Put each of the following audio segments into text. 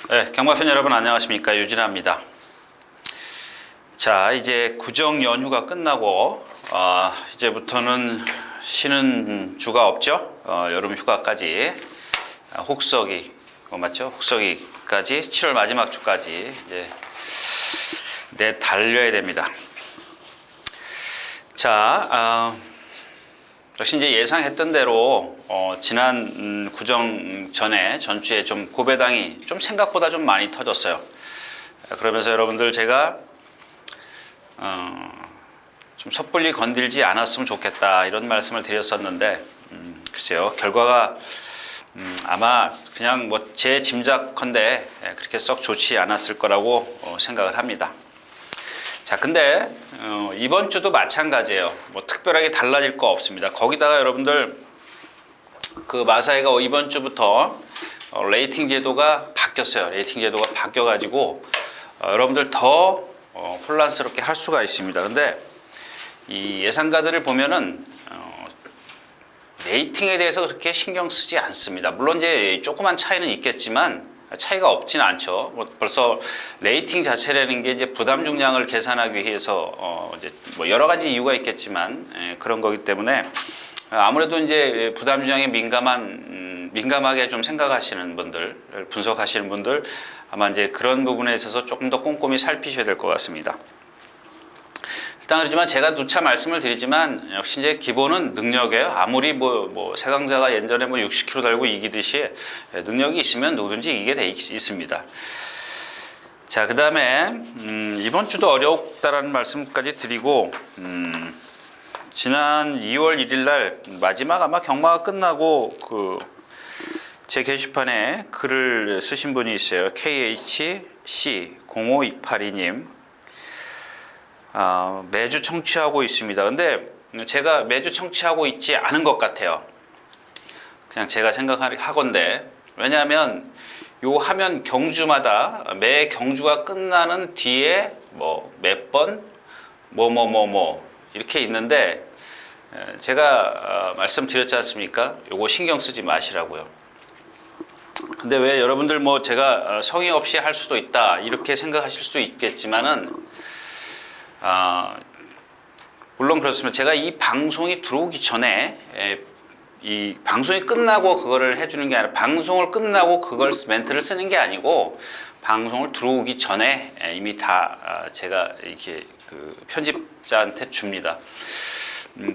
네, 경마팬 여러분 안녕하십니까, 유진아입니다. 자, 이제 구정 연휴가 끝나고 이제부터는 쉬는 주가 없죠. 여름 휴가까지 혹서기 맞죠? 혹서기까지 7월 마지막 주까지 이제 달려야 됩니다. 자, 역시 이제 예상했던 대로 지난 구정 전주에 좀 고배당이 좀 생각보다 좀 많이 터졌어요. 그러면서 여러분들 제가 좀 섣불리 건들지 않았으면 좋겠다 이런 말씀을 드렸었는데 글쎄요, 결과가 아마 그냥 뭐 제 짐작컨대 그렇게 썩 좋지 않았을 거라고 생각을 합니다. 자, 근데 이번 주도 마찬가지예요. 뭐 특별하게 달라질 거 없습니다. 거기다가 여러분들 그 마사회가 이번 주부터 레이팅 제도가 바뀌었어요. 레이팅 제도가 바뀌어가지고 여러분들 더 혼란스럽게 할 수가 있습니다. 근데 이 예상가들을 보면은 레이팅에 대해서 그렇게 신경 쓰지 않습니다. 물론 이제 조그만 차이는 있겠지만 차이가 없지는 않죠. 뭐 벌써 레이팅 자체라는 게 이제 부담 중량을 계산하기 위해서 이제 뭐 여러 가지 이유가 있겠지만 그런 거기 때문에 아무래도 이제 부담 중량에 민감하게 좀 생각하시는 분들, 분석하시는 분들 아마 이제 그런 부분에 있어서 조금 더 꼼꼼히 살피셔야 될 것 같습니다. 일단 그렇지만 제가 누차 말씀을 드리지만 역시 이제 기본은 능력이에요. 아무리 뭐 세강자가 예전에 뭐 60kg 달고 이기듯이 능력이 있으면 누구든지 이기게 돼 있습니다. 자, 그 다음에 이번 주도 어렵다라는 말씀까지 드리고 지난 2월 1일 날 마지막 아마 경마가 끝나고 제 게시판에 글을 쓰신 분이 있어요. KHC05282님. 매주 청취하고 있습니다. 근데 제가 매주 청취하고 있지 않은 것 같아요. 그냥 제가 생각하건데, 왜냐하면 요 화면 경주마다 매 경주가 끝나는 뒤에 뭐 몇 번 이렇게 있는데 제가 말씀드렸지 않습니까? 요거 신경 쓰지 마시라고요. 근데 왜 여러분들 뭐 제가 성의 없이 할 수도 있다 이렇게 생각하실 수도 있겠지만은 물론 그렇습니다. 제가 이 방송이 들어오기 전에 이 방송이 끝나고 그거를 해주는 게 아니라 방송을 끝나고 그걸 멘트를 쓰는 게 아니고 방송을 들어오기 전에 이미 다 제가 이렇게 그 편집자한테 줍니다.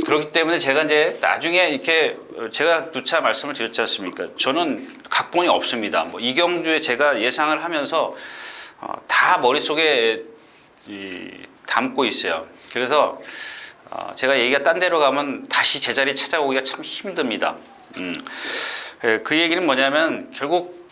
그렇기 때문에 제가 이제 나중에 이렇게 제가 누차 말씀을 드렸지 않습니까? 저는 각본이 없습니다. 뭐 이 경주에 제가 예상을 하면서 다 머릿속에 담고 있어요. 그래서 제가 얘기가 딴 데로 가면 다시 제자리 찾아오기가 참 힘듭니다. 그 얘기는 뭐냐면 결국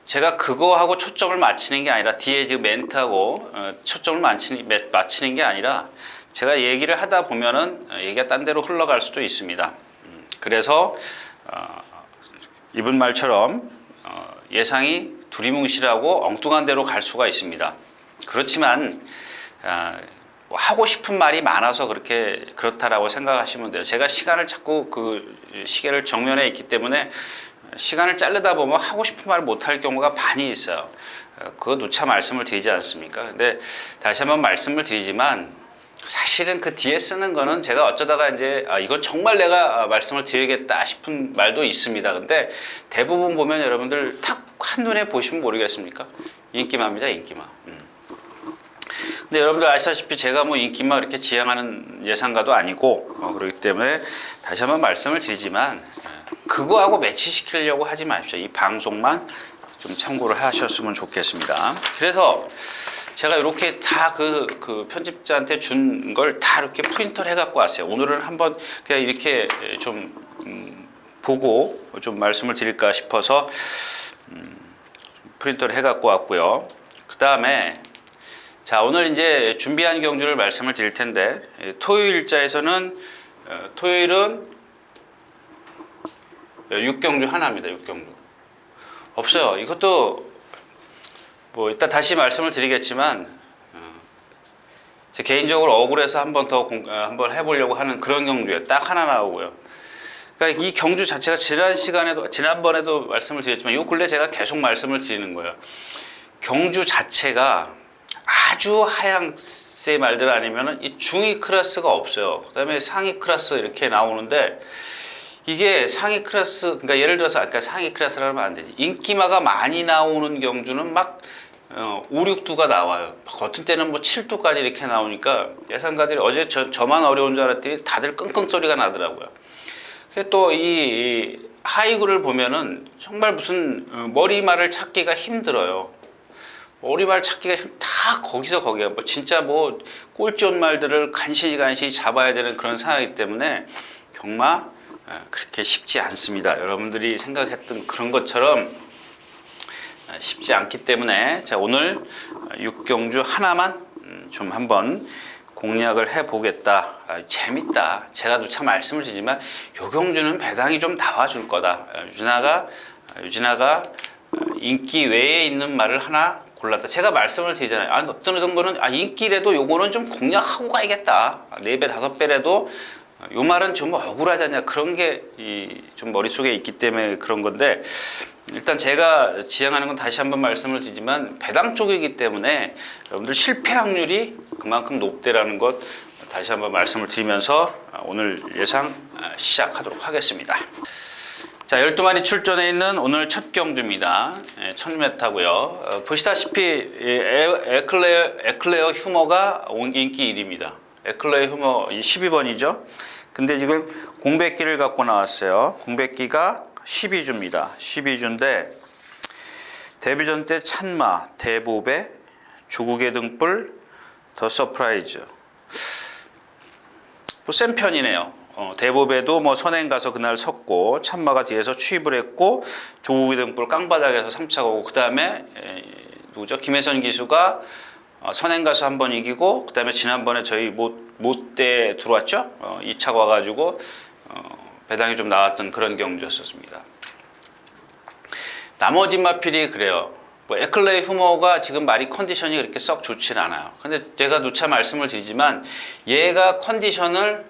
제가 그거하고 초점을 맞추는 게 아니라 뒤에 지금 멘트하고 초점을 맞추는 게 아니라 제가 얘기를 하다 보면은 얘기가 딴 데로 흘러갈 수도 있습니다. 그래서 이분 말처럼 예상이 두리뭉실하고 엉뚱한 데로 갈 수가 있습니다. 그렇지만 하고 싶은 말이 많아서 그렇다라고 생각하시면 돼요. 제가 시간을 자꾸 그 시계를 정면에 있기 때문에 시간을 자르다 보면 하고 싶은 말을 못할 경우가 많이 있어요. 그거 누차 말씀을 드리지 않습니까? 근데 다시 한번 말씀을 드리지만 사실은 그 뒤에 쓰는 거는 제가 어쩌다가 이제 이건 정말 내가 말씀을 드리겠다 싶은 말도 있습니다. 근데 대부분 보면 여러분들 딱 한눈에 보시면 모르겠습니까? 인기마입니다, 인기마. 근데 여러분들 아시다시피 제가 뭐 인기마 이렇게 지향하는 예상가도 아니고 그렇기 때문에 다시 한번 말씀을 드리지만 그거하고 매치시키려고 하지 마십시오. 이 방송만 좀 참고를 하셨으면 좋겠습니다. 그래서 제가 이렇게 다 그 편집자한테 준 걸 다 이렇게 프린터를 해갖고 왔어요. 오늘은 한번 그냥 이렇게 좀 보고 좀 말씀을 드릴까 싶어서 프린터를 해갖고 왔고요. 그 다음에 자, 오늘 이제 준비한 경주를 말씀을 드릴 텐데 토요일자에서는 토요일은 6경주 하나입니다. 6경주 없어요. 이것도 뭐 이따 다시 말씀을 드리겠지만 제 개인적으로 억울해서 한번 더 한번 해보려고 하는 그런 경주예요. 딱 하나 나오고요. 그러니까 이 경주 자체가 지난번에도 말씀을 드렸지만 요 근래 제가 계속 말씀을 드리는 거예요. 경주 자체가 아주 하향세 말들 아니면은 이 중위 클래스가 없어요. 그다음에 상위 클래스 이렇게 나오는데 이게 상위 클래스, 그러니까 예를 들어서 아까 상위 클래스라면 안 되지. 인기마가 많이 나오는 경주는 막 5, 6두가 나와요. 어떤 때는 뭐 7두까지 이렇게 나오니까 예상가들이 어제 저만 어려운 줄 알았더니 다들 끙끙 소리가 나더라고요. 또 이 하이구를 보면은 정말 무슨 머리말을 찾기가 힘들어요. 머리말 찾기가 다 거기서 거기야. 뭐 진짜 뭐 꼴찌온 말들을 간신히 잡아야 되는 그런 상황이기 때문에 정말 그렇게 쉽지 않습니다. 여러분들이 생각했던 그런 것처럼 쉽지 않기 때문에 자, 오늘 육경주 하나만 좀 한번 공략을 해보겠다. 재밌다. 제가 누차 말씀을 드리지만 요 경주는 배당이 좀 나와줄 거다. 유진아가 인기 외에 있는 말을 하나 골랐다. 제가 말씀을 드리잖아요. 어떤 거는 인기라도 요거는 좀 공략하고 가야겠다. 4배, 5배라도 요 말은 좀 억울하지 않냐. 그런 게 좀 머릿속에 있기 때문에 그런 건데 일단 제가 지향하는 건 다시 한번 말씀을 드리지만 배당 쪽이기 때문에 여러분들 실패 확률이 그만큼 높다라는 것 다시 한번 말씀을 드리면서 오늘 예상 시작하도록 하겠습니다. 자, 12마리 출전해 있는 오늘 첫 경주입니다. 1000m고요. 보시다시피 에클레어 휴머가 인기 1위입니다. 에클레어 휴머 12번이죠. 근데 지금 공백기를 갖고 나왔어요. 공백기가 12주입니다. 12주인데 데뷔전 때 찬마, 대보배, 조국의 등불, 더 서프라이즈. 뭐 센 편이네요. 대보배도 뭐 선행 가서 그날 섰고 찬마가 뒤에서 추입을 했고 조국의 등불 깡바닥에서 3차 오고 그 다음에 누구죠? 김혜선 기수가 선행 가서 한 번 이기고 그 다음에 지난번에 저희 못대 들어왔죠? 2차 와가지고 배당이 좀 나왔던 그런 경주였었습니다. 나머지 마필이 그래요. 뭐 에클레이 휴머가 지금 말이 컨디션이 그렇게 썩 좋진 않아요. 근데 제가 누차 말씀을 드리지만 얘가 컨디션을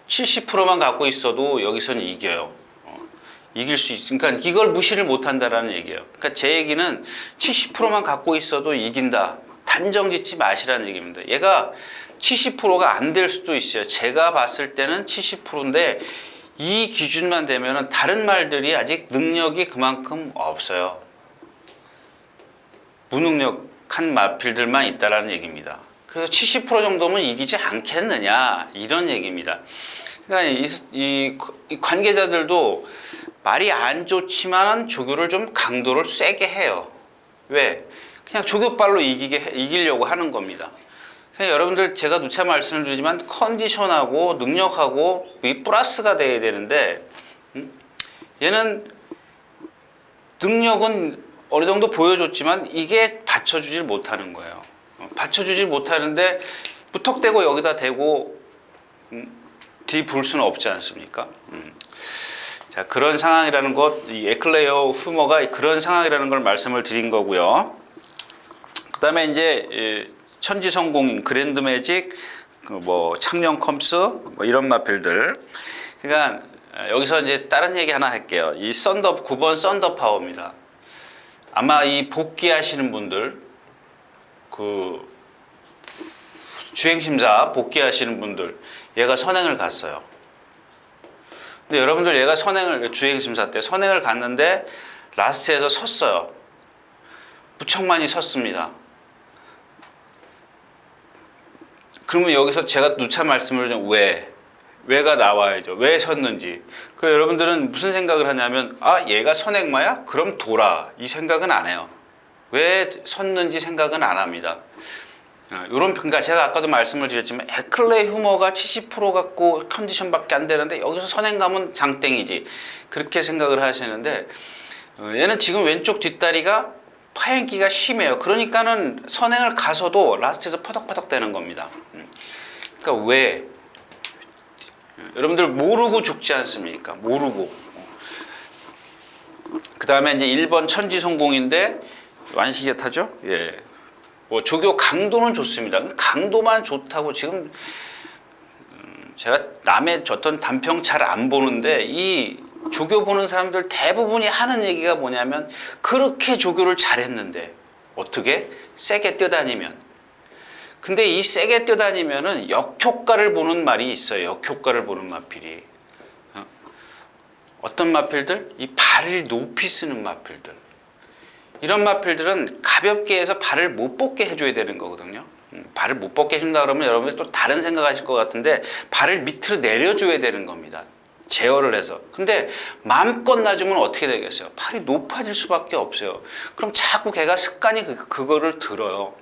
70%만 갖고 있어도 여기서는 이겨요. 이길 수 있으니까 이걸 무시를 못한다라는 얘기예요. 그러니까 제 얘기는 70%만 갖고 있어도 이긴다. 단정 짓지 마시라는 얘기입니다. 얘가 70%가 안 될 수도 있어요. 제가 봤을 때는 70%인데 이 기준만 되면은 다른 말들이 아직 능력이 그만큼 없어요. 무능력한 마필들만 있다라는 얘기입니다. 그래서 70% 정도면 이기지 않겠느냐 이런 얘기입니다. 그러니까 이 관계자들도 말이 안 좋지만 조교를 좀 강도를 세게 해요. 왜? 그냥 조교발로 이기려고 하는 겁니다. 그냥 여러분들 제가 누차 말씀을 드리지만 컨디션하고 능력하고 이 플러스가 돼야 되는데 얘는 능력은 어느 정도 보여줬지만 이게 받쳐주질 못하는 거예요. 받쳐주질 못하는데 무턱대고 여기다 대고 뒤불 수는 없지 않습니까? 자, 그런 상황이라는 것, 이 에클레어 휴머가 그런 상황이라는 걸 말씀을 드린 거고요. 그 다음에 이제 천지성공인 그랜드 매직, 뭐 창녕 컴스, 뭐 이런 마필들. 그러니까 여기서 이제 다른 얘기 하나 할게요. 이 9번 썬더 파워입니다. 아마 이 복귀하시는 분들, 그 주행심사 복귀하시는 분들, 얘가 선행을 갔어요. 근데 여러분들 얘가 주행심사 때 선행을 갔는데 라스트에서 섰어요. 무척 많이 섰습니다. 그러면 여기서 제가 누차 말씀을 좀 왜가 나와야죠. 왜 섰는지. 그 여러분들은 무슨 생각을 하냐면 얘가 선행마야? 그럼 돌아. 이 생각은 안 해요. 왜 섰는지 생각은 안 합니다. 이런 평가 제가 아까도 말씀을 드렸지만 에클레 휴머가 70% 갖고 컨디션밖에 안 되는데 여기서 선행 가면 장땡이지. 그렇게 생각을 하시는데 얘는 지금 왼쪽 뒷다리가 파행기가 심해요. 그러니까는 선행을 가서도 라스트에서 퍼덕퍼덕 되는 겁니다. 그러니까 왜? 여러분들 모르고 죽지 않습니까? 모르고. 그 다음에 이제 1번 천지성공인데 완식에 타죠? 예. 뭐 조교 강도는 좋습니다. 강도만 좋다고 지금 제가 남의 어떤 단평 잘 안 보는데 이 조교 보는 사람들 대부분이 하는 얘기가 뭐냐면 그렇게 조교를 잘했는데 어떻게? 세게 뛰어다니면. 근데 이 세게 뛰어다니면은 역효과를 보는 말이 있어요. 역효과를 보는 마필이. 어떤 마필들? 이 발을 높이 쓰는 마필들. 이런 마필들은 가볍게 해서 발을 못 뻗게 해줘야 되는 거거든요. 발을 못 뻗게 해준다 그러면 여러분들 또 다른 생각하실 것 같은데 발을 밑으로 내려줘야 되는 겁니다. 제어를 해서. 근데 마음껏 놔주면 어떻게 되겠어요? 팔이 높아질 수밖에 없어요. 그럼 자꾸 걔가 습관이 그거를 들어요.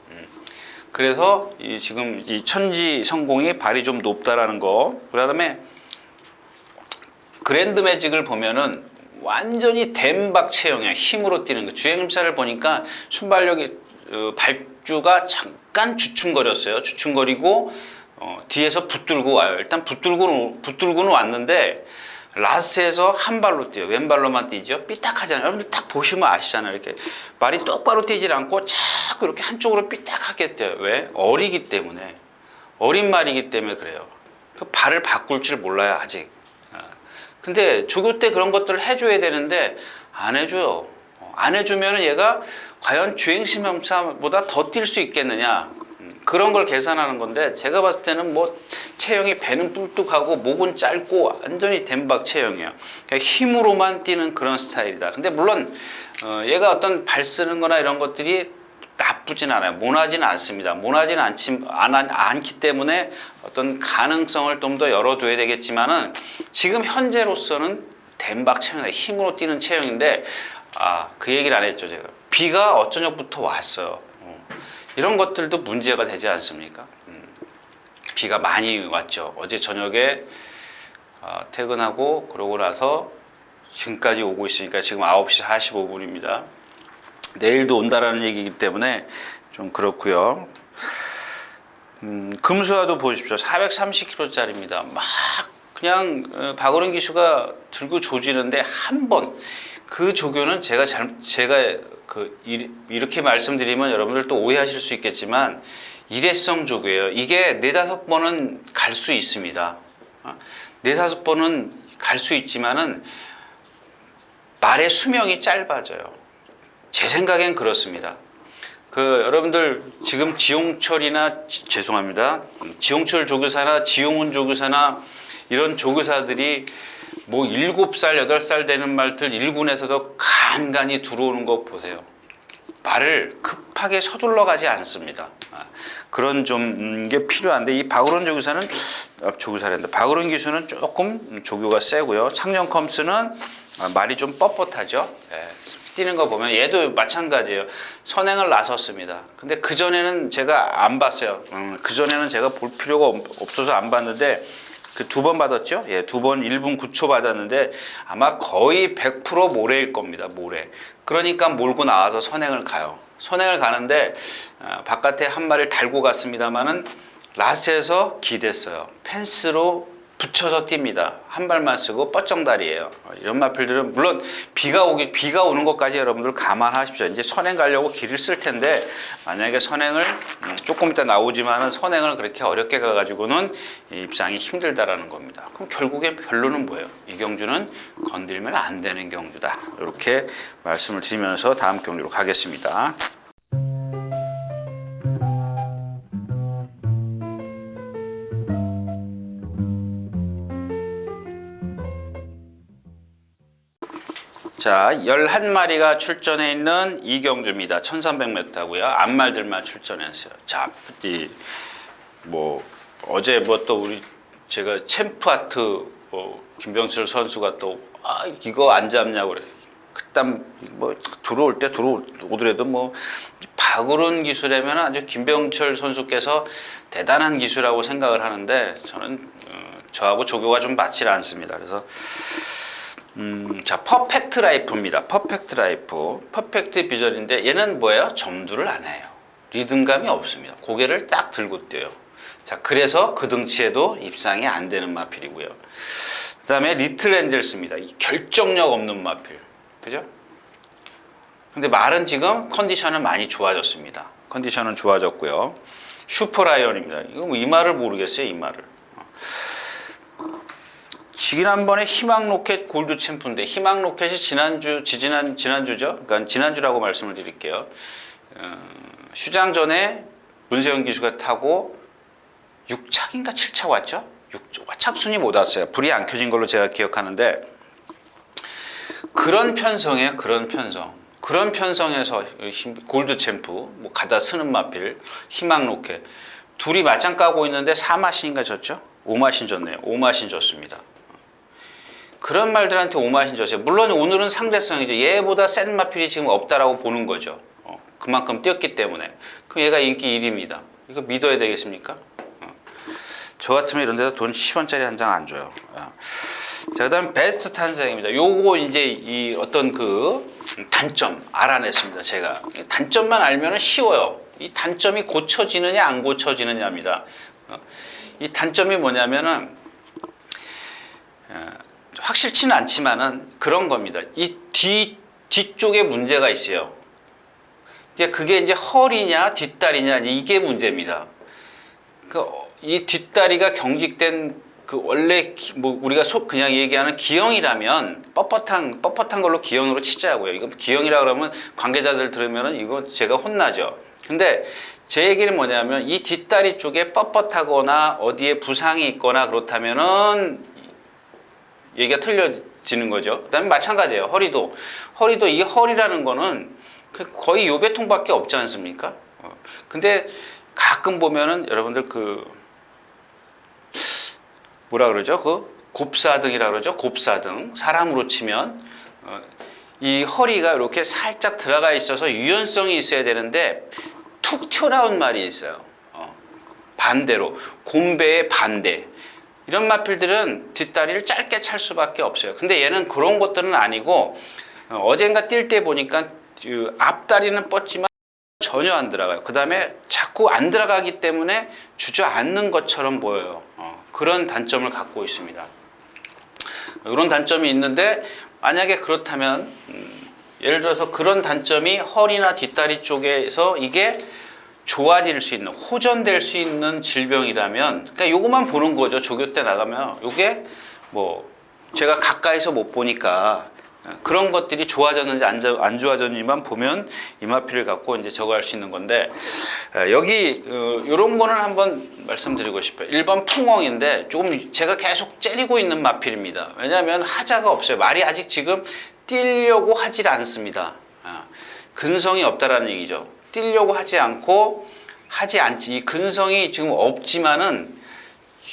그래서 지금 이 천지 성공이 발이 좀 높다라는 거. 그다음에 그랜드 매직을 보면은 완전히 댐박 체형이야. 힘으로 뛰는 거. 주행림사를 보니까 순발력이 발주가 잠깐 주춤거렸어요. 주춤거리고 뒤에서 붙들고 와요. 일단 붙들고는 왔는데 라스트에서 한 발로 뛰어요. 왼발로만 뛰죠. 삐딱하잖아요. 여러분들 딱 보시면 아시잖아요. 이렇게 발이 똑바로 뛰질 않고 자꾸 이렇게 한쪽으로 삐딱하게 뛰어요. 왜? 어리기 때문에. 어린 말이기 때문에 그래요. 그 발을 바꿀 줄 몰라요. 아직. 근데 조교 때 그런 것들을 해줘야 되는데 안 해줘요. 안 해주면 얘가 과연 주행시험사보다 더 뛸 수 있겠느냐, 그런 걸 계산하는 건데 제가 봤을 때는 뭐 체형이 배는 뿔뚝하고 목은 짧고 완전히 댐박 체형이에요. 그러니까 힘으로만 뛰는 그런 스타일이다. 근데 물론 얘가 어떤 발 쓰는 거나 이런 것들이 나쁘진 않아요. 모나지는 않습니다. 모나지는 않기 때문에 어떤 가능성을 좀 더 열어둬야 되겠지만은 지금 현재로서는 댐박 체형이다. 힘으로 뛰는 체형인데 그 얘기를 안 했죠. 제가 비가 어쩌녁부터 왔어요. 이런 것들도 문제가 되지 않습니까? 비가 많이 왔죠. 어제 저녁에 퇴근하고 그러고 나서 지금까지 오고 있으니까 지금 9시 45분입니다. 내일도 온다라는 얘기이기 때문에 좀 그렇고요. 금수화도 보십시오. 430kg짜리입니다. 막 그냥 박오른 기수가 들고 조지는데 한 번 그 조교는 제가 이렇게 말씀드리면 여러분들 또 오해하실 수 있겠지만 일회성 조교예요. 이게 4-5번은 갈 수 있습니다. 4-5번은 갈 수 있지만은 말의 수명이 짧아져요. 제 생각엔 그렇습니다. 여러분들 지금 지용철 조교사나 지용훈 조교사나 이런 조교사들이 뭐 7살, 8살 되는 말들 1군에서도 간간히 들어오는 거 보세요. 말을 급하게 서둘러 가지 않습니다. 그런 좀 게 필요한데 이 박오른 박오른 기수는 조금 조교가 세고요. 창녕 컴스는 말이 좀 뻣뻣하죠. 뛰는 거 보면 얘도 마찬가지예요. 선행을 나섰습니다. 근데 그전에는 제가 안 봤어요. 그전에는 제가 볼 필요가 없어서 안 봤는데 그 2번 받았죠? 예, 2번 1분 9초 받았는데 아마 거의 100% 모래일 겁니다. 모래. 그러니까 몰고 나와서 선행을 가요. 선행을 가는데 바깥에 한 마리를 달고 갔습니다만은 라스에서 기댔어요. 펜스로 붙여서 뜁니다. 한 발만 쓰고 뻗정다리예요. 이런 마필들은 물론 비가 오는 것까지 여러분들 감안하십시오. 이제 선행 가려고 길을 쓸 텐데 만약에 선행을 조금 이따 나오지만은 선행을 그렇게 어렵게 가가지고는 입상이 힘들다라는 겁니다. 그럼 결국에 결론은 뭐예요? 이 경주는 건들면 안 되는 경주다. 이렇게 말씀을 드리면서 다음 경주로 가겠습니다. 자, 11마리가 출전해 있는 이 경주입니다. 1300m고요. 앞말들만 출전했어요. 자, 어제 또 제가 챔프아트 김병철 선수가 또 이거 안 잡냐고 그랬어요. 그딴 들어올 때 들어오더라도 박오른 기수라면 아주 김병철 선수께서 대단한 기수라고 생각을 하는데 저는 저하고 조교가 좀 맞질 않습니다. 그래서 자, 퍼펙트 라이프입니다. 퍼펙트 라이프. 퍼펙트 비전인데 얘는 뭐예요? 점두를 안 해요. 리듬감이 없습니다. 고개를 딱 들고 뛰어요. 자, 그래서 그 등치에도 입상이 안 되는 마필이고요. 그 다음에 리틀 엔젤스입니다. 이 결정력 없는 마필. 그죠? 근데 말은 지금 컨디션은 많이 좋아졌습니다. 컨디션은 좋아졌고요. 슈퍼라이언입니다. 이거 이 말을 모르겠어요, 이 말을. 지난번에 희망로켓 골드 챔프인데 희망로켓이 지난주죠. 그러니까 지난주라고 말씀을 드릴게요. 휴장 전에 문세영 기수가 타고 6착인가 7착 왔죠? 6착 순위 못 왔어요. 불이 안 켜진 걸로 제가 기억하는데 그런 편성이에요. 그런 편성. 그런 편성에서 골드 챔프, 뭐 가다 쓰는 마필, 희망로켓 둘이 맞짱 까고 있는데 4마신인가 졌죠? 5마신 졌네요. 5마신 졌습니다. 그런 말들한테 5마신 졌어요. 물론 오늘은 상대성이죠. 얘보다 센 마필이 지금 없다라고 보는 거죠. 그만큼 뛰었기 때문에. 그럼 얘가 인기 1위입니다. 이거 믿어야 되겠습니까? 저 같으면 이런 데서 돈 10원짜리 한 장 안 줘요. 자, 그 다음 베스트 탄생입니다. 요거 이제 이 어떤 그 단점 알아냈습니다. 제가. 단점만 알면 쉬워요. 이 단점이 고쳐지느냐 안 고쳐지느냐입니다. 이 단점이 뭐냐면은 확실치는 않지만은 그런 겁니다. 이 뒤쪽에 문제가 있어요. 이제 그게 이제 허리냐 뒷다리냐 이게 문제입니다. 이 뒷다리가 경직된 그 원래 뭐 우리가 그냥 얘기하는 기형이라면 뻣뻣한 걸로 기형으로 치자고요. 이거 기형이라 그러면 관계자들 들으면은 이거 제가 혼나죠. 근데 제 얘기는 뭐냐면 이 뒷다리 쪽에 뻣뻣하거나 어디에 부상이 있거나 그렇다면은 얘기가 틀려지는 거죠. 그다음에 마찬가지예요. 허리도 이 허리라는 거는 거의 요배통밖에 없지 않습니까? 근데 가끔 보면은 여러분들 그 뭐라 그러죠? 그 곱사등이라 그러죠? 곱사등. 사람으로 치면 이 허리가 이렇게 살짝 들어가 있어서 유연성이 있어야 되는데 툭 튀어나온 말이 있어요. 반대로 곰배의 반대. 이런 마필들은 뒷다리를 짧게 찰 수밖에 없어요. 근데 얘는 그런 것들은 아니고 어젠가 뛸 때 보니까 앞다리는 뻗지만 전혀 안 들어가요. 그 다음에 자꾸 안 들어가기 때문에 주저앉는 것처럼 보여요. 그런 단점을 갖고 있습니다. 이런 단점이 있는데 만약에 그렇다면 예를 들어서 그런 단점이 허리나 뒷다리 쪽에서 이게 좋아질 수 있는 호전될 수 있는 질병이라면 그러니까 요것만 보는 거죠. 조교 때 나가면 요게 뭐 제가 가까이서 못 보니까 그런 것들이 좋아졌는지 안 좋아졌는지만 보면 이마피를 갖고 이제 저거 할 수 있는 건데 여기 요런 거는 한번 말씀드리고 싶어요. 1번 풍엉인데 조금 제가 계속 째리고 있는 마필입니다. 왜냐하면 하자가 없어요. 말이 아직 지금 뛰려고 하질 않습니다. 근성이 없다라는 얘기죠. 뛰려고 하지 않고 하지 않지. 이 근성이 지금 없지만은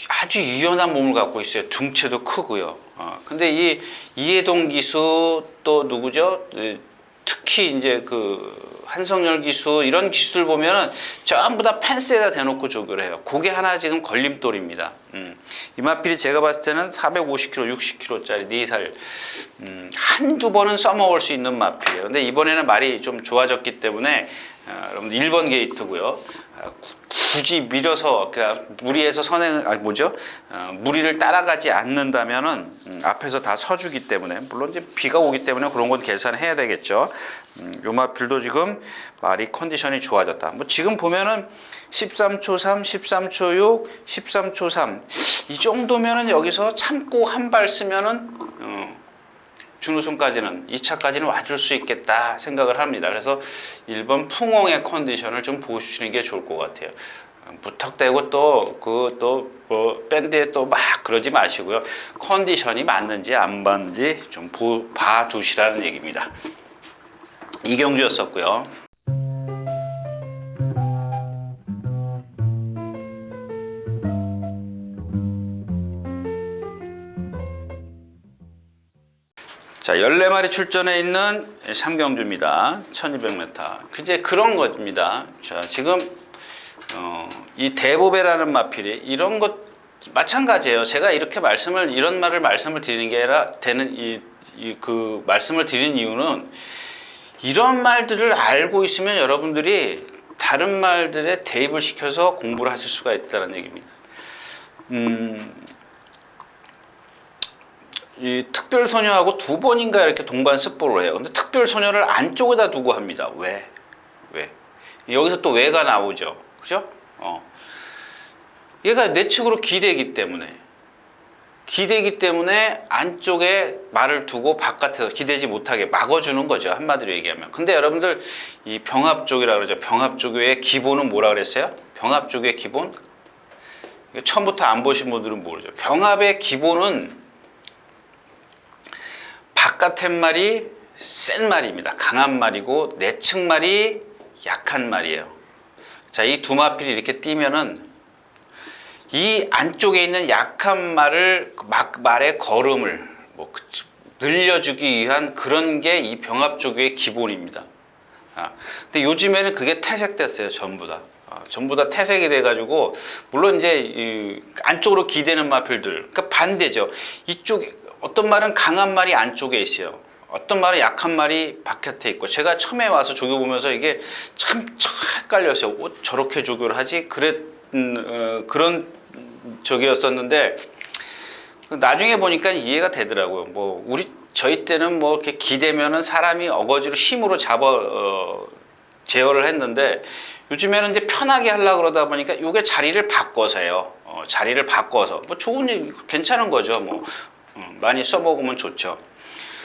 아주 유연한 몸을 갖고 있어요. 둥체도 크고요. 근데 이 이해동 기수 또 누구죠? 특히 이제 그 한성열 기수 이런 기수들 보면은 전부 다 펜스에다 대놓고 조교를 해요. 그게 하나 지금 걸림돌입니다. 이마필이 제가 봤을 때는 450kg, 60kg짜리 4살 한두 번은 써먹을 수 있는 마필이에요. 근데 이번에는 말이 좀 좋아졌기 때문에 여러분 1번 게이트고요. 굳이 밀어서 무리해서 무리를 따라가지 않는다면은 앞에서 다 서주기 때문에 물론 이제 비가 오기 때문에 그런 건 계산해야 되겠죠. 요마필도 지금 말이 컨디션이 좋아졌다. 뭐 지금 보면은 13초 3, 13초 6, 13초 3 이 정도면은 여기서 참고 한 발 쓰면은 준우승까지는 2차까지는 와줄 수 있겠다 생각을 합니다. 그래서 1번 풍엉의 컨디션을 좀 보시는 게 좋을 것 같아요. 무턱대고 뭐 밴드에 또 막 그러지 마시고요. 컨디션이 맞는지 안 맞는지 좀 봐두시라는 얘기입니다. 이경주였었고요. 자, 14마리 출전해 있는 삼경주입니다. 1200m. 이제 그런 겁니다. 자, 지금 이 대보배라는 마필이 이런 것 마찬가지예요. 제가 이렇게 이런 말씀을 드리는 게 아니라 그 말씀을 드리는 이유는 이런 말들을 알고 있으면 여러분들이 다른 말들에 대입을 시켜서 공부를 하실 수가 있다는 얘기입니다. 이 특별소녀하고 2번인가 이렇게 동반 습보를 해요. 근데 특별소녀를 안쪽에다 두고 합니다. 왜? 여기서 또 왜가 나오죠. 그죠? 얘가 내측으로 기대기 때문에. 기대기 때문에 안쪽에 말을 두고 바깥에서 기대지 못하게 막아주는 거죠. 한마디로 얘기하면. 근데 여러분들 이 병합조교라 그러죠. 병합조교의 기본은 뭐라 그랬어요? 병합조교의 기본? 처음부터 안 보신 분들은 모르죠. 병합의 기본은 바깥의 말이 센 말입니다. 강한 말이고 내측 말이 약한 말이에요. 자, 이 두 마필이 이렇게 띄면은 이 안쪽에 있는 약한 말을 말의 걸음을 늘려주기 위한 그런 게 이 병합조교의 기본입니다. 근데 요즘에는 그게 퇴색됐어요. 전부 다. 전부 다 퇴색이 돼가지고 물론 이제 이 안쪽으로 기대는 마필들, 그러니까 반대죠. 이쪽에 어떤 말은 강한 말이 안쪽에 있어요. 어떤 말은 약한 말이 바깥에 있고. 제가 처음에 와서 조교 보면서 이게 참 헷갈렸어요. 저렇게 조교를 하지? 그런 적이었었는데 나중에 보니까 이해가 되더라고요. 저희 때는 이렇게 기대면은 사람이 어거지로 힘으로 제어를 했는데 요즘에는 이제 편하게 하려고 그러다 보니까 이게 자리를 바꿔서요. 자리를 바꿔서 좋은 얘기, 괜찮은 거죠. 많이 써먹으면 좋죠.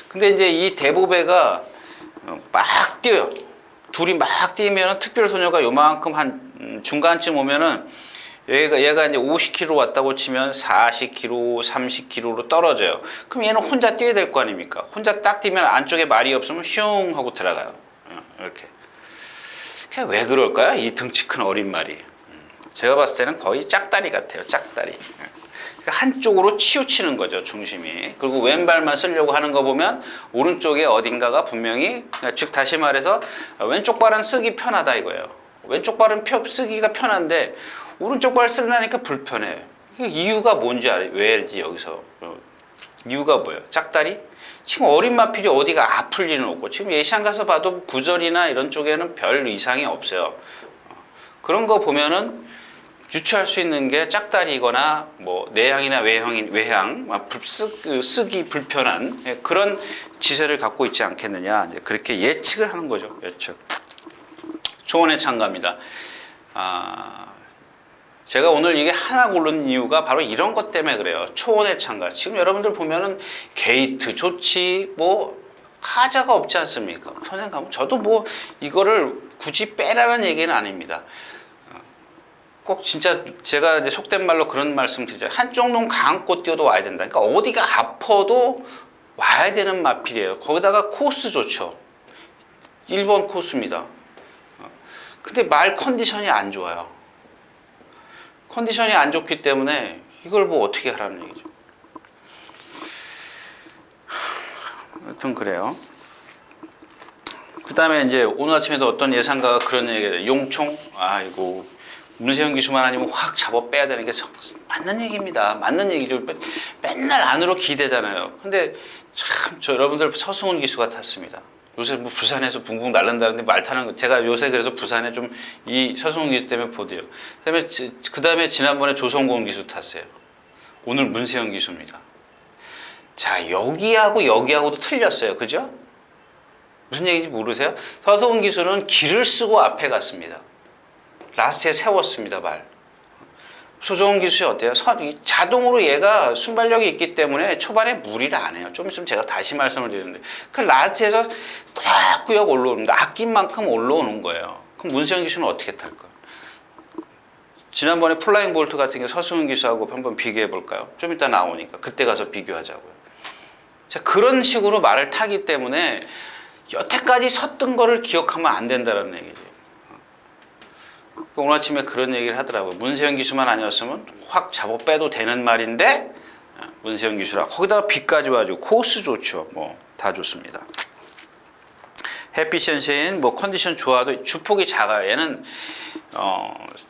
근데 이제 이 대보배가 막 뛰어요. 둘이 막 뛰면은 특별소녀가 요만큼 한 중간쯤 오면은 얘가 이제 50km 왔다고 치면 40km, 30km로 떨어져요. 그럼 얘는 혼자 뛰어야 될 거 아닙니까? 혼자 딱 뛰면 안쪽에 말이 없으면 슝 하고 들어가요. 이렇게. 그게 왜 그럴까요? 이 등치 큰 어린 말이. 제가 봤을 때는 거의 짝다리 같아요. 짝다리. 그러니까 한쪽으로 치우치는 거죠, 중심이. 그리고 왼발만 쓰려고 하는 거 보면 오른쪽에 어딘가가 분명히, 즉 다시 말해서 왼쪽 발은 쓰기 편하다 이거예요. 왼쪽 발은 쓰기가 편한데 오른쪽 발 쓰려니까 불편해. 이유가 뭔지 알아요? 왜지 여기서? 이유가 뭐예요? 짝다리? 지금 어린 마필이 어디가 아플 리는 없고 지금 예시장 가서 봐도 구절이나 이런 쪽에는 별 이상이 없어요. 그런 거 보면은 유추할 수 있는 게 짝다리거나 내향이나 외향 쓰기 불편한 그런 지세를 갖고 있지 않겠느냐, 그렇게 예측을 하는 거죠. 예측. 초원의 창가입니다. 제가 오늘 이게 하나 고른 이유가 바로 이런 것 때문에 그래요. 초원의 창가. 지금 여러분들 보면은 게이트, 조치, 하자가 없지 않습니까? 선생님, 저도 이거를 굳이 빼라는 얘기는 아닙니다. 꼭 진짜 제가 이제 속된 말로 그런 말씀 드리잖아요. 한쪽 눈 감고 뛰어도 와야 된다. 그러니까 어디가 아파도 와야 되는 마필이에요. 거기다가 코스 좋죠. 1번 코스입니다. 근데 말 컨디션이 안 좋아요. 컨디션이 안 좋기 때문에 이걸 어떻게 하라는 얘기죠. 여튼 그래요. 그 다음에 이제 오늘 아침에도 어떤 예상가가 그런 얘기를, 용총? 이거 문세영 기수만 아니면 확 잡아 빼야 되는 게 맞는 얘기입니다. 맞는 얘기죠. 맨날 안으로 기대잖아요. 근데 참 여러분들 서승훈 기수 같았습니다. 요새 부산에서 붕붕 날른다는데 말 타는 거, 제가 요새 그래서 부산에 좀 이 서승훈 기수 때문에 보대요. 그 다음에 지난번에 조성곤 기수 탔어요. 오늘 문세영 기수입니다. 자, 여기하고도 틀렸어요. 그죠? 무슨 얘기인지 모르세요? 서승훈 기수는 길을 쓰고 앞에 갔습니다. 라스트에 세웠습니다, 발. 조성훈 기수이 어때요? 자동으로 얘가 순발력이 있기 때문에 초반에 무리를 안 해요. 좀 있으면 제가 다시 말씀을 드리는데, 그 라스트에서 꾸역꾸역 올라옵니다. 아낀 만큼 올라오는 거예요. 그럼 문세영 기수는 어떻게 탈까요? 지난번에 플라잉 볼트 같은 게 서승훈 기수하고 한번 비교해 볼까요? 좀 이따 나오니까 그때 가서 비교하자고요. 자, 그런 식으로 말을 타기 때문에 여태까지 섰던 거를 기억하면 안 된다는 얘기죠. 오늘 아침에 그런 얘기를 하더라고요. 문세영 기수만 아니었으면 확 잡아 빼도 되는 말인데 문세영 기수라. 거기다가 비까지 와가지고 코스 좋죠. 다 좋습니다. 에피션시인 컨디션 좋아도 주폭이 작아요. 얘는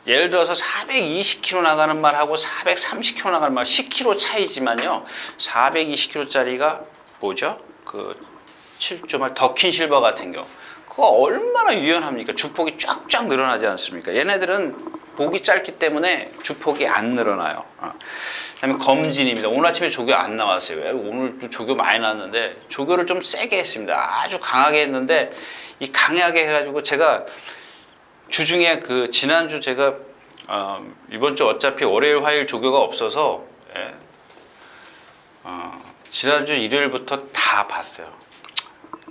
예를 들어서 420km 나가는 말하고 430km 나가는 말 10km 차이지만요. 420km짜리가 뭐죠? 그 7.8 더킨 실버 같은 경우. 그거 얼마나 유연합니까? 주폭이 쫙쫙 늘어나지 않습니까? 얘네들은 목이 짧기 때문에 주폭이 안 늘어나요. 그다음에 검진입니다. 오늘 아침에 조교 안 나왔어요. 왜? 오늘 조교 많이 나왔는데 조교를 좀 세게 했습니다. 아주 강하게 했는데 이 강하게 해가지고 제가 주중에 지난주 제가 이번 주 어차피 월요일 화요일 조교가 없어서 지난주 일요일부터 다 봤어요.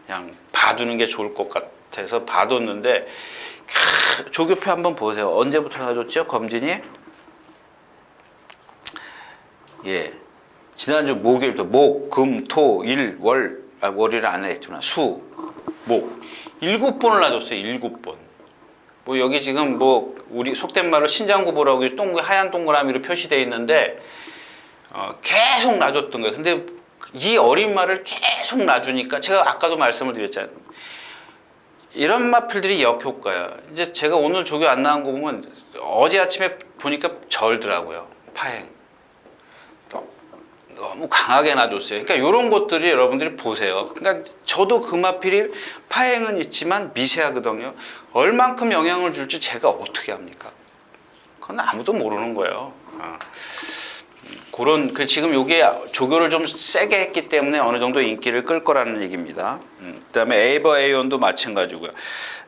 그냥 봐두는 게 좋을 것 같아서 봐뒀는데 조교표 한번 보세요. 언제부터 놔줬죠? 검진이? 예, 지난주 목요일부터 목, 금, 토, 일, 월, 월요일 안 했지만 수, 목 7번을 놔줬어요. 7번. 뭐 여기 지금 뭐 우리 속된 말로 신장구보라고 하얀 동그라미로 표시되어 있는데 계속 놔줬던 거예요. 근데 이 어린 말을 계속 놔주니까 제가 아까도 말씀을 드렸잖아요. 이런 마필들이 역효과야. 이제 제가 오늘 조교 안 나온 거 보면 어제 아침에 보니까 절더라고요. 파행. 너무 강하게 놔줬어요. 그러니까 이런 것들이 여러분들이 보세요. 그러니까 저도 그 마필이 파행은 있지만 미세하거든요. 얼만큼 영향을 줄지 제가 어떻게 합니까? 그건 아무도 모르는 거예요. 그런 지금 요게 조교를 좀 세게 했기 때문에 어느 정도 인기를 끌 거라는 얘기입니다. 그다음에 에이버 A1도 마찬가지고요.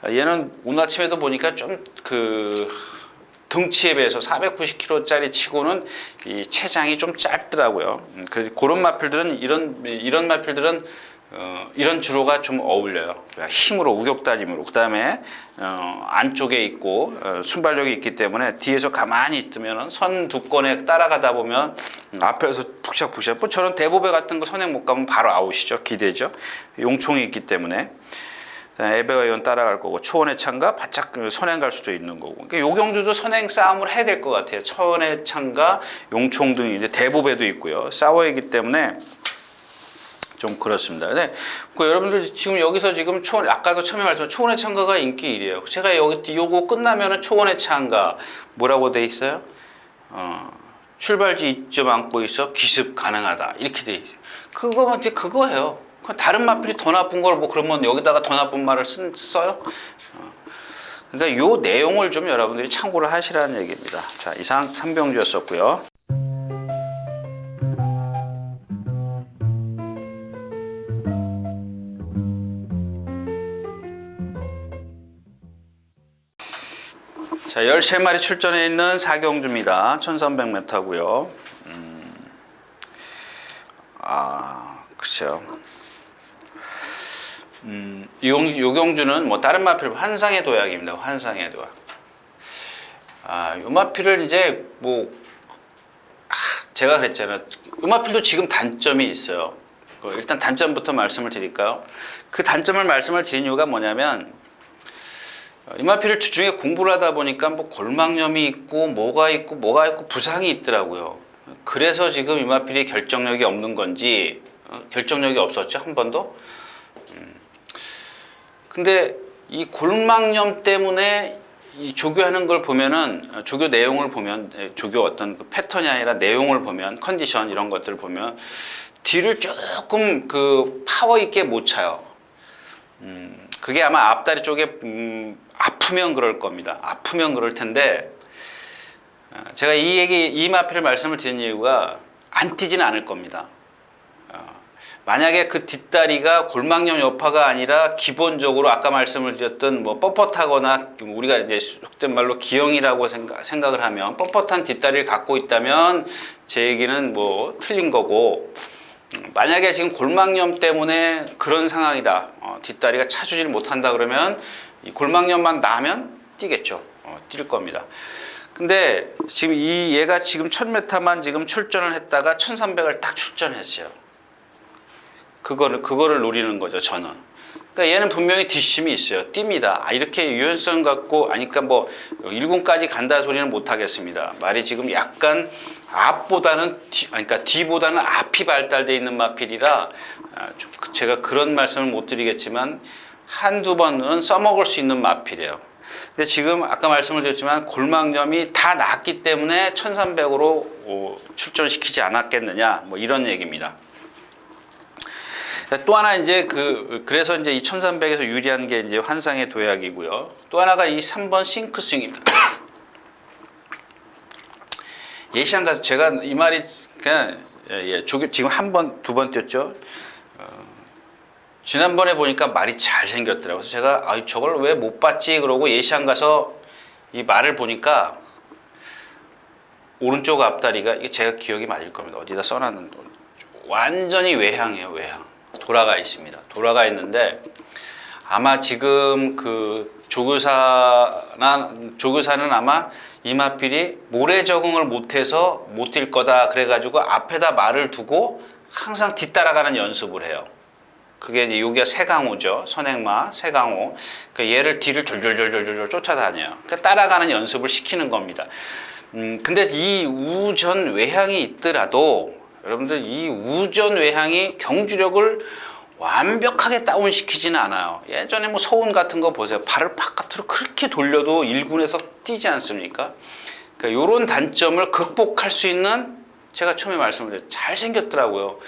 얘는 오늘 아침에도 보니까 좀 등치에 비해서 490kg짜리 치고는 이 체장이 좀 짧더라고요. 그런 마필들은 이런 마필들은 이런 주로가 좀 어울려요. 힘으로 우격다짐으로. 그다음에 안쪽에 있고 순발력이 있기 때문에 뒤에서 가만히 있으면 선 두 건에 따라가다 보면 앞에서 푹샥푹샥. 뭐 저런 대보배 같은 거 선행 못 가면 바로 아웃이죠. 기대죠. 용총이 있기 때문에. 에베가이온 따라갈 거고 초원의 창가 바짝 선행 갈 수도 있는 거고. 그러니까 요경주도 선행 싸움을 해야 될 것 같아요. 초원의 창가, 용총 등이 이제 대보배도 있고요. 싸워야기 때문에 좀 그렇습니다. 근데 여러분들 지금 여기서 지금 아까도 처음에 말씀드린 초원의 창가가 인기 1위에요. 제가 요거 끝나면은 초원의 창가 뭐라고 돼 있어요? 출발지 이점 안고 있어 기습 가능하다 이렇게 돼 있어요. 그거만 이제 그거예요. 다른 마필이 더 나쁜 걸 뭐 그러면 여기다가 더 나쁜 말을 써요? 그러니까 요 내용을 좀 여러분들이 참고를 하시라는 얘기입니다. 자, 이상 삼병주였었고요. 자, 13마리 출전해 있는 사경주입니다. 1300m고요. 그렇죠. 요경주는 뭐 다른 마필 환상의 도약입니다. 환상의 도약. 요 마필을 이제 뭐 제가 그랬잖아요. 요 마필도 지금 단점이 있어요. 일단 단점부터 말씀을 드릴까요? 그 단점을 말씀을 드린 이유가 뭐냐면 이 마필을 주중에 공부를 하다 보니까 뭐 골막염이 있고 뭐가 있고 부상이 있더라고요. 그래서 지금 이 마필이 결정력이 없는 건지 결정력이 없었죠. 한 번도. 근데 이 골막염 때문에 이 조교하는 걸 보면은 조교 내용을 보면 조교 어떤 패턴이 아니라 내용을 보면 컨디션 이런 것들을 보면 뒤를 조금 파워 있게 못 차요. 그게 아마 앞다리 쪽에 아프면 그럴 겁니다. 아프면 그럴 텐데 제가 이 마필을 말씀을 드린 이유가 안 뛰지는 않을 겁니다. 만약에 그 뒷다리가 골막염 여파가 아니라 기본적으로 아까 말씀을 드렸던 뭐 뻣뻣하거나 우리가 이제 속된 말로 기형이라고 생각을 하면 뻣뻣한 뒷다리를 갖고 있다면 제 얘기는 뭐 틀린 거고, 만약에 지금 골막염 때문에 그런 상황이다. 뒷다리가 차주질 못한다 그러면 이 골막염만 나면 뛰겠죠. 뛸 겁니다. 근데 지금 얘가 지금 1000m만 지금 출전을 했다가 1300을 딱 출전했어요. 그거를 노리는 거죠, 저는. 그러니까 얘는 분명히 뒷심이 있어요. 뜁니다. 이렇게 유연성 갖고, 그러니까 뭐 1군까지 간다 소리는 못 하겠습니다. 말이 지금 약간 앞보다는 그러니까 뒤보다는 앞이 발달되어 있는 마필이라 제가 그런 말씀을 못 드리겠지만 한두 번은 써먹을 수 있는 마필이에요. 근데 지금 아까 말씀을 드렸지만 골막염이 다 낫기 때문에 1300으로 출전시키지 않았겠느냐, 뭐 이런 얘기입니다. 또 하나 이제 그래서 이제 이 1300에서 유리한 게 이제 환상의 도약이고요. 또 하나가 이 3번 싱크 스윙입니다. 예시한 가서 제가 이 말이 그냥 지금 한 번, 두 번 뛰었죠. 지난번에 보니까 말이 잘 생겼더라고요. 그래서 제가 저걸 왜 못 봤지 그러고 예시한 가서 이 말을 보니까 오른쪽 앞다리가 이게 제가 기억이 맞을 겁니다. 어디다 써놨는데 완전히 외향이에요. 외향. 돌아가 있습니다. 돌아가 있는데 아마 지금 그 조교사는 아마 이마필이 모래 적응을 못해서 못 뛸 거다 그래가지고 앞에다 말을 두고 항상 뒤따라가는 연습을 해요. 그게 이제 여기가 세강호죠. 선행마 세강호. 그러니까 얘를 뒤를 졸졸졸졸졸 쫓아다녀요. 그러니까 따라가는 연습을 시키는 겁니다. 근데 이 우전 외향이 있더라도 여러분들 이 우전 외향이 경주력을 완벽하게 다운시키지는 않아요. 예전에 뭐 서운 같은 거 보세요. 발을 바깥으로 그렇게 돌려도 1군에서 뛰지 않습니까? 그러니까 이런 단점을 극복할 수 있는 제가 처음에 말씀드렸죠. 잘생겼더라고요.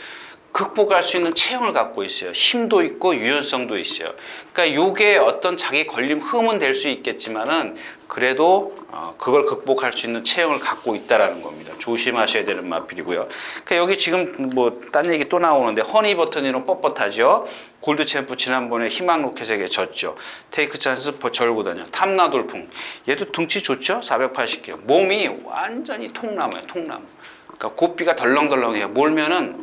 극복할 수 있는 체형을 갖고 있어요. 힘도 있고 유연성도 있어요. 그러니까 요게 어떤 자기 걸림 흠은 될 수 있겠지만은 그래도 그걸 극복할 수 있는 체형을 갖고 있다라는 겁니다. 조심하셔야 되는 마필이고요. 그러니까 여기 지금 뭐 딴 얘기 또 나오는데 허니버튼이론 뻣뻣하죠. 골드 챔프 지난번에 희망 로켓에게 졌죠. 테이크 찬스 절고 다녀. 탐나 돌풍. 얘도 등치 좋죠. 480kg. 몸이 완전히 통나무예요. 통나무. 그러니까 고삐가 덜렁덜렁해요. 몰면은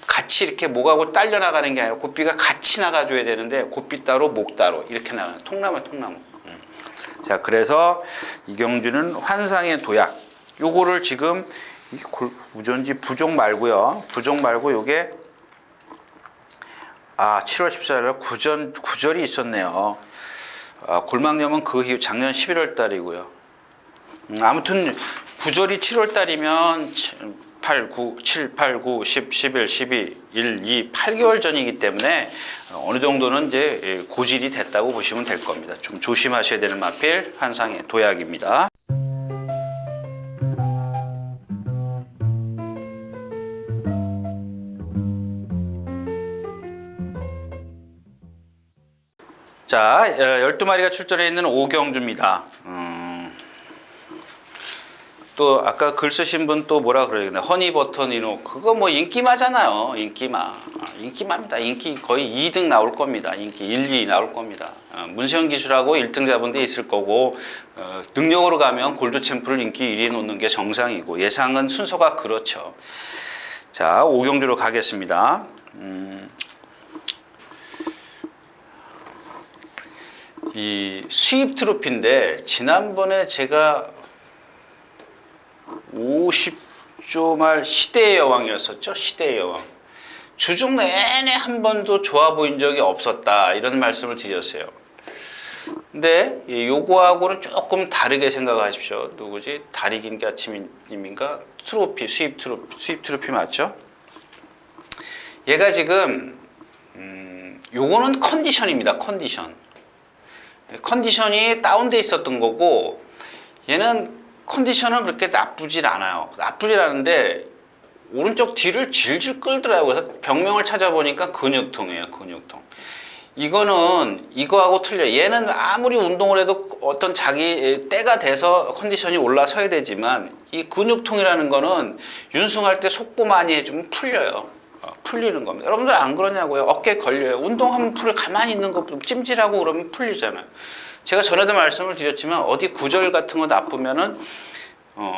같이 이렇게 목하고 딸려 나가는 게 아니라 고삐가 같이 나가줘야 되는데 고삐 따로 목 따로 이렇게 나가는 통나무 통나무. 자, 그래서 이경주는 환상의 도약. 요거를 지금 우전지 부족 말고요. 부족 말고 요게 7월 14일 구절이 있었네요. 골망염은 그 이후 작년 11월 달이고요. 아무튼 구절이 7월 달이면 8, 9, 7, 8, 9, 10, 11, 12, 1, 2, 8개월 전이기 때문에 어느 정도는 이제 고질이 됐다고 보시면 될 겁니다. 좀 조심하셔야 되는 마필 환상의 도약입니다. 자, 12마리가 출전해 있는 오경주입니다. 또 아까 글 쓰신 분 또 뭐라 그러겠네. 허니버터 이노 그거 뭐 인기마잖아요. 인기마입니다. 인기 거의 2등 나올 겁니다. 인기 1, 2 나올 겁니다. 문세영 기술하고 1등 잡은 데 있을 거고 능력으로 가면 골드 챔프를 인기 1위에 놓는 게 정상이고 예상은 순서가 그렇죠. 자, 오경주로 가겠습니다. 이 수입 트로피인데 지난번에 제가 50조 말 시대의 여왕이었었죠. 시대의 여왕. 주중 내내 한 번도 좋아 보인 적이 없었다. 이런 말씀을 드렸어요. 근데 요거하고는 조금 다르게 생각하십시오. 누구지? 다리긴가치님인가? 트로피, 수입 트로피 맞죠? 얘가 지금 요거는 컨디션입니다. 컨디션이 다운돼 있었던 거고 얘는 컨디션은 그렇게 나쁘질 않아요. 나쁘질 않은데 오른쪽 뒤를 질질 끌더라고요. 그래서 병명을 찾아보니까 근육통이에요. 근육통. 이거는 이거하고 틀려요. 얘는 아무리 운동을 해도 어떤 자기 때가 돼서 컨디션이 올라서야 되지만 이 근육통이라는 거는 윤승할 때 속보 많이 해주면 풀려요. 풀리는 겁니다. 여러분들 안 그러냐고요? 어깨에 걸려요. 운동하면 풀을 가만히 있는 것보다 찜질하고 그러면 풀리잖아요. 제가 전에도 말씀을 드렸지만 어디 구절 같은 거 나쁘면은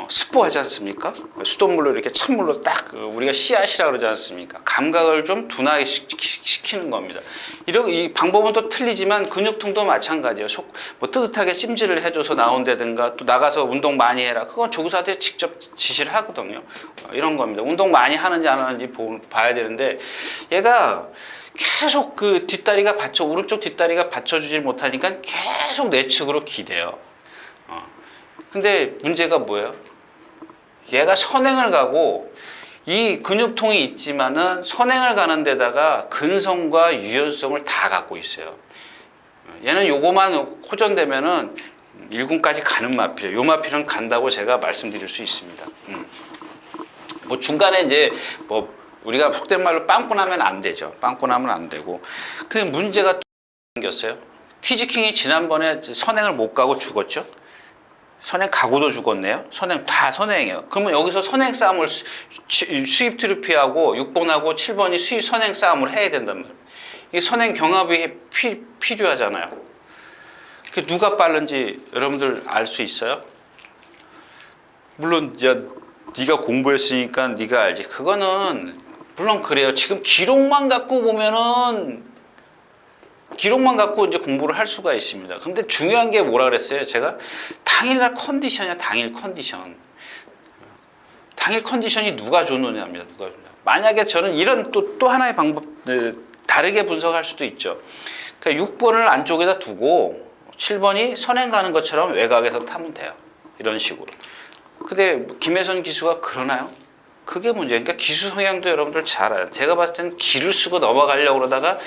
스포하지 않습니까? 수돗물로 이렇게 찬물로 딱 우리가 씨앗이라 그러지 않습니까? 감각을 좀 둔하게 시키는 겁니다. 이 방법은 또 틀리지만 근육통도 마찬가지예요. 뭐 뜨뜻하게 찜질을 해줘서 나온다든가 또 나가서 운동 많이 해라. 그건 조교사한테 직접 지시를 하거든요. 이런 겁니다. 운동 많이 하는지 안 하는지 봐야 되는데 얘가 계속 그 오른쪽 뒷다리가 받쳐주질 못하니까 계속 내측으로 기대요. 근데 문제가 뭐예요? 얘가 선행을 가고 이 근육통이 있지만은 선행을 가는 데다가 근성과 유연성을 다 갖고 있어요. 얘는 요거만 호전되면은 1군까지 가는 마필이에요. 요 마필은 간다고 제가 말씀드릴 수 있습니다. 뭐 중간에 이제 뭐 우리가 속된 말로 빵꾸 나면 안 되죠. 빵꾸 나면 안 되고. 그 문제가 또 생겼어요. 티즈킹이 지난번에 선행을 못 가고 죽었죠. 선행 가고도 죽었네요. 선행 다 선행이에요. 그러면 여기서 선행 싸움을 수입 트로피하고 6번하고 7번이 수입 선행 싸움을 해야 된단 말이에요. 이게 선행 경합이 필요하잖아요. 그 누가 빠른지 여러분들 알 수 있어요? 물론 네가 공부했으니까 네가 알지. 그거는 물론 그래요. 지금 기록만 갖고 보면은 기록만 갖고 이제 공부를 할 수가 있습니다. 근데 중요한 게 뭐라 그랬어요? 제가 당일날 컨디션이야, 당일 컨디션. 당일 컨디션이 누가 좋느냐입니다. 누가 좋느냐. 만약에 저는 이런 또 하나의 방법, 다르게 분석할 수도 있죠. 그러니까 6번을 안쪽에다 두고 7번이 선행 가는 것처럼 외곽에서 타면 돼요. 이런 식으로. 근데 김혜선 기수가 그러나요? 그게 문제예요. 그러니까 기수 성향도 여러분들 잘 알아요. 제가 봤을 때는 기를 쓰고 넘어가려고 그러다가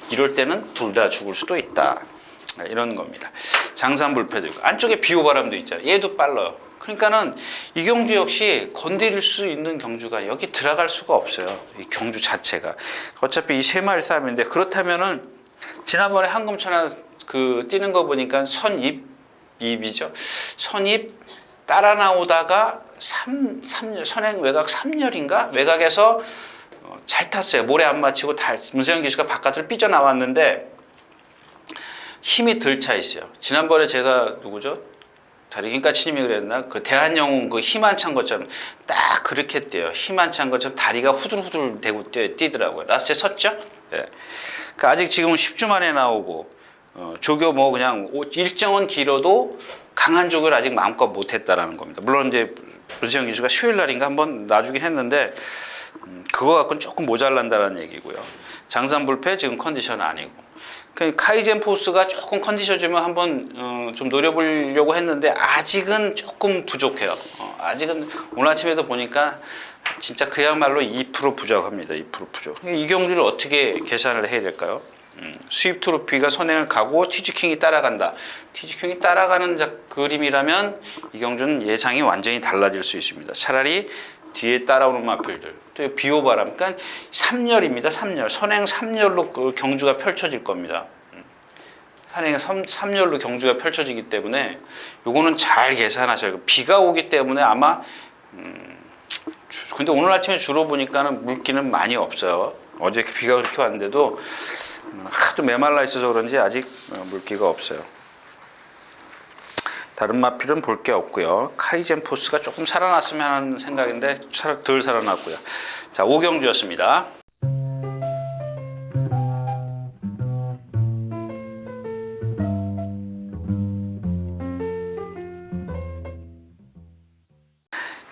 이럴 때는 둘 다 죽을 수도 있다. 이런 겁니다. 장산불패도 있고 안쪽에 비호바람도 있잖아요. 얘도 빨라요. 그러니까는 이 경주 역시 건드릴 수 있는 경주가 여기 들어갈 수가 없어요. 이 경주 자체가. 어차피 이 세 마리 싸움인데 그렇다면은 지난번에 한금천하 그 뛰는 거 보니까 입이죠. 선입 따라 나오다가 선행 외곽 3열인가? 외곽에서 잘 탔어요. 모래 안 맞히고 문세영 기수가 바깥으로 삐져나왔는데 힘이 덜 차 있어요. 지난번에 제가 누구죠? 다리긴까치님이 그랬나? 그 대한영웅 그 힘 안 찬 것처럼 딱 그렇게 뛰어요. 힘 안 찬 것처럼 다리가 후들후들 대고 뛰더라고요. 라스트에 섰죠? 예. 그러니까 아직 지금은 10주 만에 나오고 조교 뭐 그냥 일정은 길어도 강한 조교를 아직 마음껏 못했다라는 겁니다. 물론 이제 문세영 기수가 수요일 날인가 한번 놔주긴 했는데 그거 갖고는 조금 모자란다는 얘기고요. 장산불패 지금 컨디션 아니고. 카이젠 포스가 조금 컨디션 주면 한번 좀 노려보려고 했는데 아직은 조금 부족해요. 아직은 오늘 아침에도 보니까 진짜 그야말로 2% 부족합니다. 2% 부족. 이 경주를 어떻게 계산을 해야 될까요? 수입 트로피가 선행을 가고 티지킹이 따라간다. 티지킹이 따라가는 그림이라면 이 경주는 예상이 완전히 달라질 수 있습니다. 차라리 뒤에 따라오는 마필들, 또 비호바람, 그러니까 3열입니다. 3열, 선행 3열로 경주가 펼쳐질 겁니다. 선행 3열로 경주가 펼쳐지기 때문에 요거는 잘 계산하셔요. 비가 오기 때문에 아마 근데 오늘 아침에 주로 보니까는 물기는 많이 없어요. 어제 비가 그렇게 왔는데도 하도 메말라 있어서 그런지 아직 물기가 없어요. 다른 마필은 볼 게 없고요. 카이젠 포스가 조금 살아났으면 하는 생각인데 덜 살아났고요. 자, 5경주였습니다.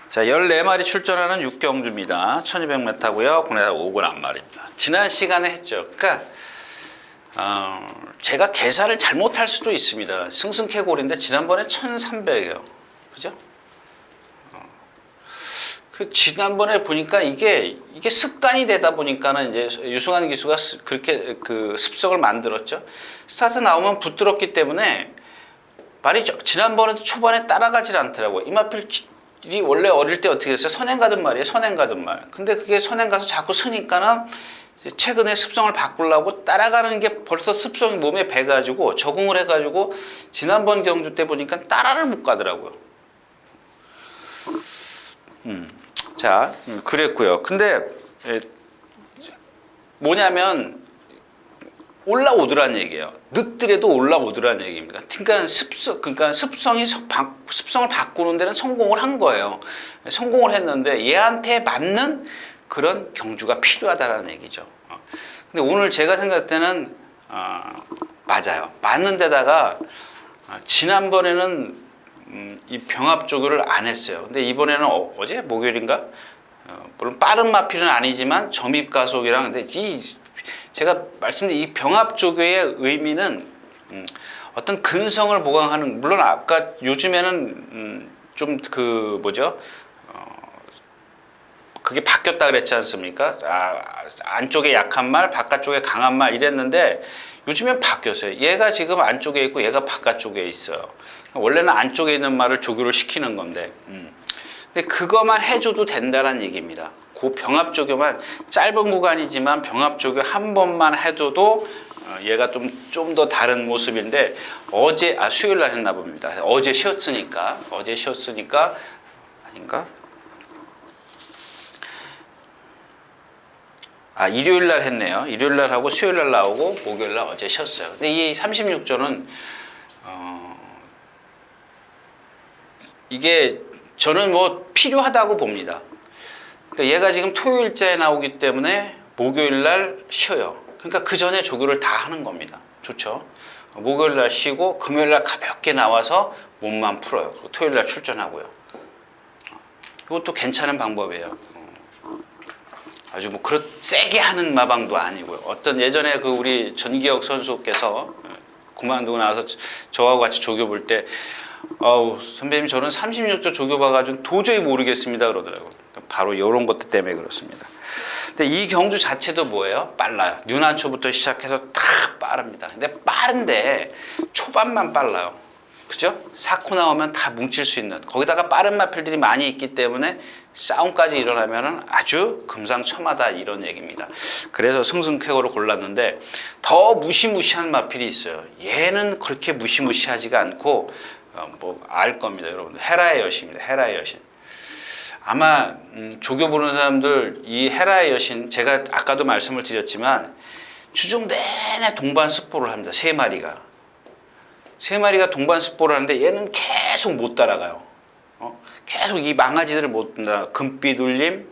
자, 14마리 출전하는 6경주입니다. 1200m고요. 국내 5군 앞말입니다. 지난 시간에 했죠. 그러니까 제가 계산을 잘못할 수도 있습니다. 승승캐골인데 지난번에 1300이에요. 그죠? 지난번에 보니까 이게 습관이 되다 보니까는 이제 유승환 기수가 그렇게 그 습성을 만들었죠. 스타트 나오면 붙들었기 때문에 말이 지난번에도 초반에 따라가질 않더라고요. 이마필이 원래 어릴 때 어떻게 했어요? 선행 가든 말이에요. 선행 가든 말. 근데 그게 선행 가서 자꾸 쓰니까는 최근에 습성을 바꾸려고 따라가는 게 벌써 습성이 몸에 배가지고 적응을 해가지고 지난번 경주 때 보니까 따라를 못 가더라고요. 자, 그랬고요. 근데 뭐냐면 올라오더란 얘기예요. 늦더라도 올라오더란 얘기입니다. 그러니까 습성을 바꾸는 데는 성공을 한 거예요. 성공을 했는데 얘한테 맞는 그런 경주가 필요하다라는 얘기죠. 근데 오늘 제가 생각할 때는 맞아요. 맞는 데다가 지난번에는 이 병합 조교를 안 했어요. 근데 이번에는 어제 목요일인가? 물론 빠른 마필은 아니지만 점입 가속이랑 근데 제가 말씀드린 이 병합 조교의 의미는 어떤 근성을 보강하는 물론 아까 요즘에는 좀 그 뭐죠? 그게 바뀌었다 그랬지 않습니까? 안쪽에 약한 말, 바깥쪽에 강한 말 이랬는데 요즘엔 바뀌었어요. 얘가 지금 안쪽에 있고 얘가 바깥쪽에 있어요. 원래는 안쪽에 있는 말을 조교를 시키는 건데 근데 그것만 해줘도 된다는 얘기입니다. 그 병합조교만 짧은 구간이지만 병합조교 한 번만 해줘도 얘가 좀 더 다른 모습인데 어제 수요일 날 했나 봅니다. 어제 쉬었으니까 아닌가? 일요일 날 했네요. 일요일 날 하고 수요일 날 나오고 목요일 날 어제 쉬었어요. 근데 이 36조는 이게 저는 뭐 필요하다고 봅니다. 그러니까 얘가 지금 토요일자에 나오기 때문에 목요일 날 쉬어요. 그러니까 그 전에 조교를 다 하는 겁니다. 좋죠? 목요일 날 쉬고 금요일 날 가볍게 나와서 몸만 풀어요. 그리고 토요일 날 출전하고요. 이것도 괜찮은 방법이에요. 아주 뭐 그렇 세게 하는 마방도 아니고요. 어떤 예전에 그 우리 전기혁 선수께서 그만두고 나서 저하고 같이 조교 볼 때 선배님 저는 36조 조교 봐가지고 도저히 모르겠습니다 그러더라고요. 바로 이런 것들 때문에 그렇습니다. 근데 이 경주 자체도 뭐예요? 빨라요. 뉴난초부터 시작해서 다 빠릅니다. 근데 빠른데 초반만 빨라요. 그죠? 4코 나오면 다 뭉칠 수 있는, 거기다가 빠른 마필들이 많이 있기 때문에 싸움까지 일어나면 아주 금상첨화다 이런 얘기입니다. 그래서 승승쾌거로 골랐는데 더 무시무시한 마필이 있어요. 얘는 그렇게 무시무시하지가 않고 뭐 알 겁니다. 여러분, 헤라의 여신입니다. 헤라의 여신. 아마 조교 보는 사람들 이 헤라의 여신, 제가 아까도 말씀을 드렸지만 주중 내내 동반습보를 합니다. 세 마리가 동반습보를 하는데 얘는 계속 못 따라가요. 계속 이 망아지들을 못 따라가. 금빛 울림,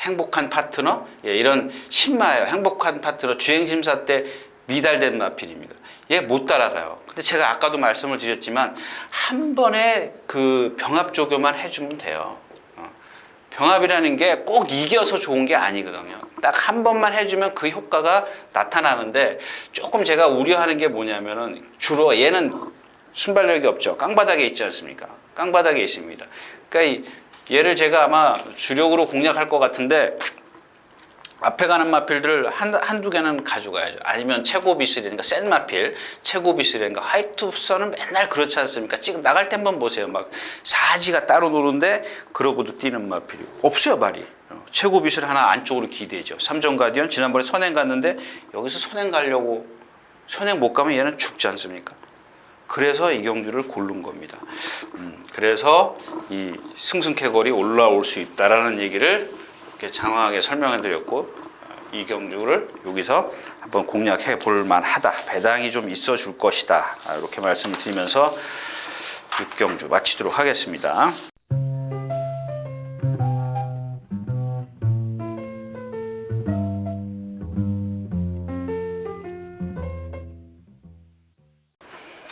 행복한 파트너, 이런 신마예요. 행복한 파트너, 주행심사 때 미달된 마필입니다. 얘 못 따라가요. 근데 제가 아까도 말씀을 드렸지만 한 번에 그 병합 조교만 해주면 돼요. 병합이라는 게 꼭 이겨서 좋은 게 아니거든요. 딱 한 번만 해주면 그 효과가 나타나는데, 조금 제가 우려하는 게 뭐냐면은 주로 얘는 순발력이 없죠. 깡바닥에 있지 않습니까? 깡바닥에 있습니다. 그러니까 얘를 제가 아마 주력으로 공략할 것 같은데 앞에 가는 마필들을 한두 개는 가져가야죠. 아니면 최고비슬이니까 센 마필, 최고비슬이니까 화이트후서는 맨날 그렇지 않습니까? 지금 나갈 때 한번 보세요. 막 사지가 따로 노는데 그러고도 뛰는 마필이 없어요, 말이. 최고비슬 하나 안쪽으로 기대죠. 삼정 가디언 지난번에 선행 갔는데 여기서 선행 가려고, 선행 못 가면 얘는 죽지 않습니까? 그래서 이 경주를 고른 겁니다. 그래서 이 승승쾌거리 올라올 수 있다라는 얘기를 이렇게 장황하게 설명해 드렸고, 이 경주를 여기서 한번 공략해 볼 만하다. 배당이 좀 있어 줄 것이다. 이렇게 말씀을 드리면서 6경주 마치도록 하겠습니다.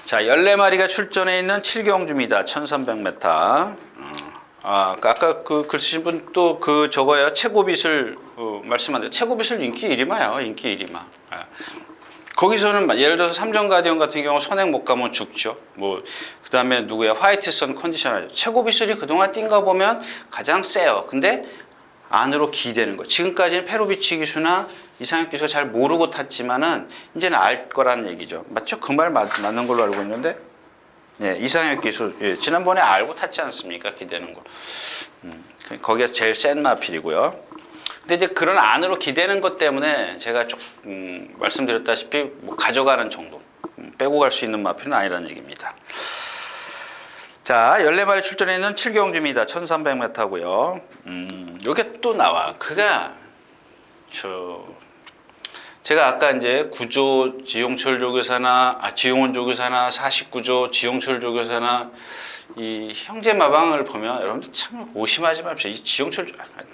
자, 14마리가 출전해 있는 7경주입니다. 1300m. 아까 그 글 쓰신 분 또 그 저거요. 최고빗을 말씀하는데, 최고빗을 인기 1위마요. 인기 1위마. 거기서는 예를 들어서 삼정 가디언 같은 경우 선행 못 가면 죽죠. 뭐 그다음에 누구야? 화이트선 컨디셔너죠. 최고빗이 그동안 뛴 거 보면 가장 세요. 근데 안으로 기대는 거. 지금까지는 페로비치 기수나 이상혁 기수가 잘 모르고 탔지만은 이제는 알 거라는 얘기죠. 맞죠? 그 말 맞는 걸로 알고 있는데. 예, 이상혁 기수, 지난번에 알고 탔지 않습니까? 기대는 거. 거기가 제일 센 마필이고요. 근데 이제 그런 안으로 기대는 것 때문에 제가 말씀드렸다시피 뭐 가져가는 정도, 빼고 갈 수 있는 마필은 아니라는 얘기입니다. 자, 14마리 출전해 있는 7경주입니다. 1300m고요. 요게 또 나와. 그가 제가 아까 이제 구조 지용철 조교사나 지용원 조교사나 49조 지용철 조교사나 이 형제 마방을 보면 여러분들 참 오심하지 마십시오. 이 지용철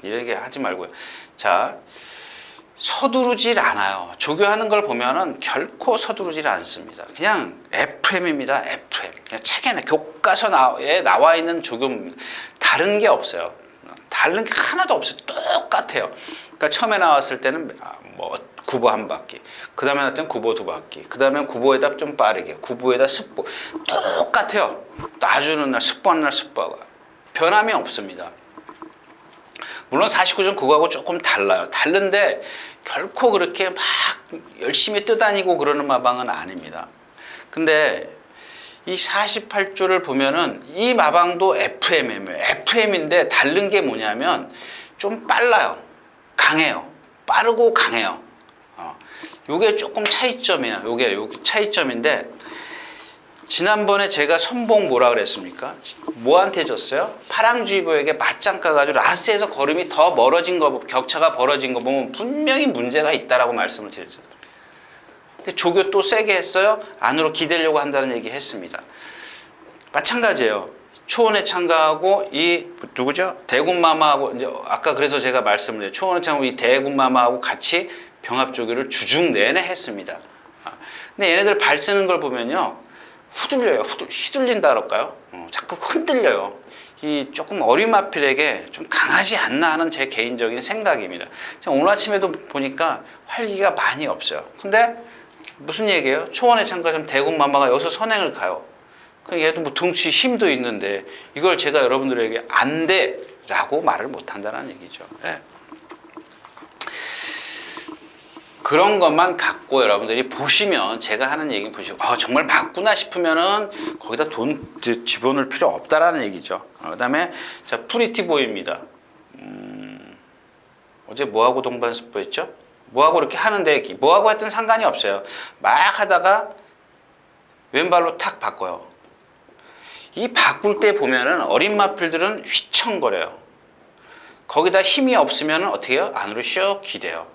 이렇게 하지 말고요. 자, 서두르질 않아요. 조교하는 걸 보면은 결코 서두르질 않습니다. 그냥 FM입니다. FM. 그냥 책에는 교과서에 나와 있는 조교입니다. 다른 게 없어요. 다른 게 하나도 없어요. 똑같아요. 그러니까 처음에 나왔을 때는 뭐 구보 한 바퀴, 그 다음에 나왔을 때는 구보 두 바퀴, 그 다음에 구보에다 좀 빠르게, 구보에다 습보, 똑같아요. 놔주는 날, 습보하는 날 습보하고 변함이 없습니다. 물론 49점 그거하고 조금 달라요. 다른데 결코 그렇게 막 열심히 뜨다니고 그러는 마방은 아닙니다. 근데 이 48조를 보면은 이 마방도 FM이에요. FM인데 다른 게 뭐냐면 좀 빨라요. 강해요. 빠르고 강해요. 요게 조금 차이점이에요. 요게 차이점인데, 지난번에 제가 선봉 뭐라 그랬습니까? 뭐한테 졌어요? 파랑주의보에게 맞짱 까가지고 라스에서 걸음이 더 멀어진 거, 격차가 벌어진 거 보면 분명히 문제가 있다라고 말씀을 드렸잖아요. 근데 조교 또 세게 했어요? 안으로 기대려고 한다는 얘기 했습니다. 마찬가지예요. 초원의 창가하고 이 누구죠? 대군마마하고 이제 아까 그래서 제가 말씀을 드려요. 초원의 창가하고 이 대군마마하고 같이 병합조교를 주중 내내 했습니다. 근데 얘네들 발 쓰는 걸 보면요, 후들려요. 휘둘린다 그럴까요? 자꾸 흔들려요. 이 조금 어린 마필에게 좀 강하지 않나 하는 제 개인적인 생각입니다. 오늘 아침에도 보니까 활기가 많이 없어요. 근데 무슨 얘기예요? 초원의 창가점 대군마마가 여기서 선행을 가요. 얘도 뭐 등치 힘도 있는데 이걸 제가 여러분들에게 안 돼라고 말을 못 한다는 얘기죠. 네. 그런 것만 갖고 여러분들이 보시면 제가 하는 얘기 보시고 정말 맞구나 싶으면은 거기다 돈 집어넣을 필요 없다라는 얘기죠. 그다음에 자 프리티보이입니다. 어제 뭐하고 동반습부했죠? 뭐하고 이렇게 하는데 뭐하고 했든 상관이 없어요. 막 하다가 왼발로 탁 바꿔요. 이 바꿀 때 보면은 어린 마필들은 휘청거려요. 거기다 힘이 없으면 어떻게 해요? 안으로 슉 기대요.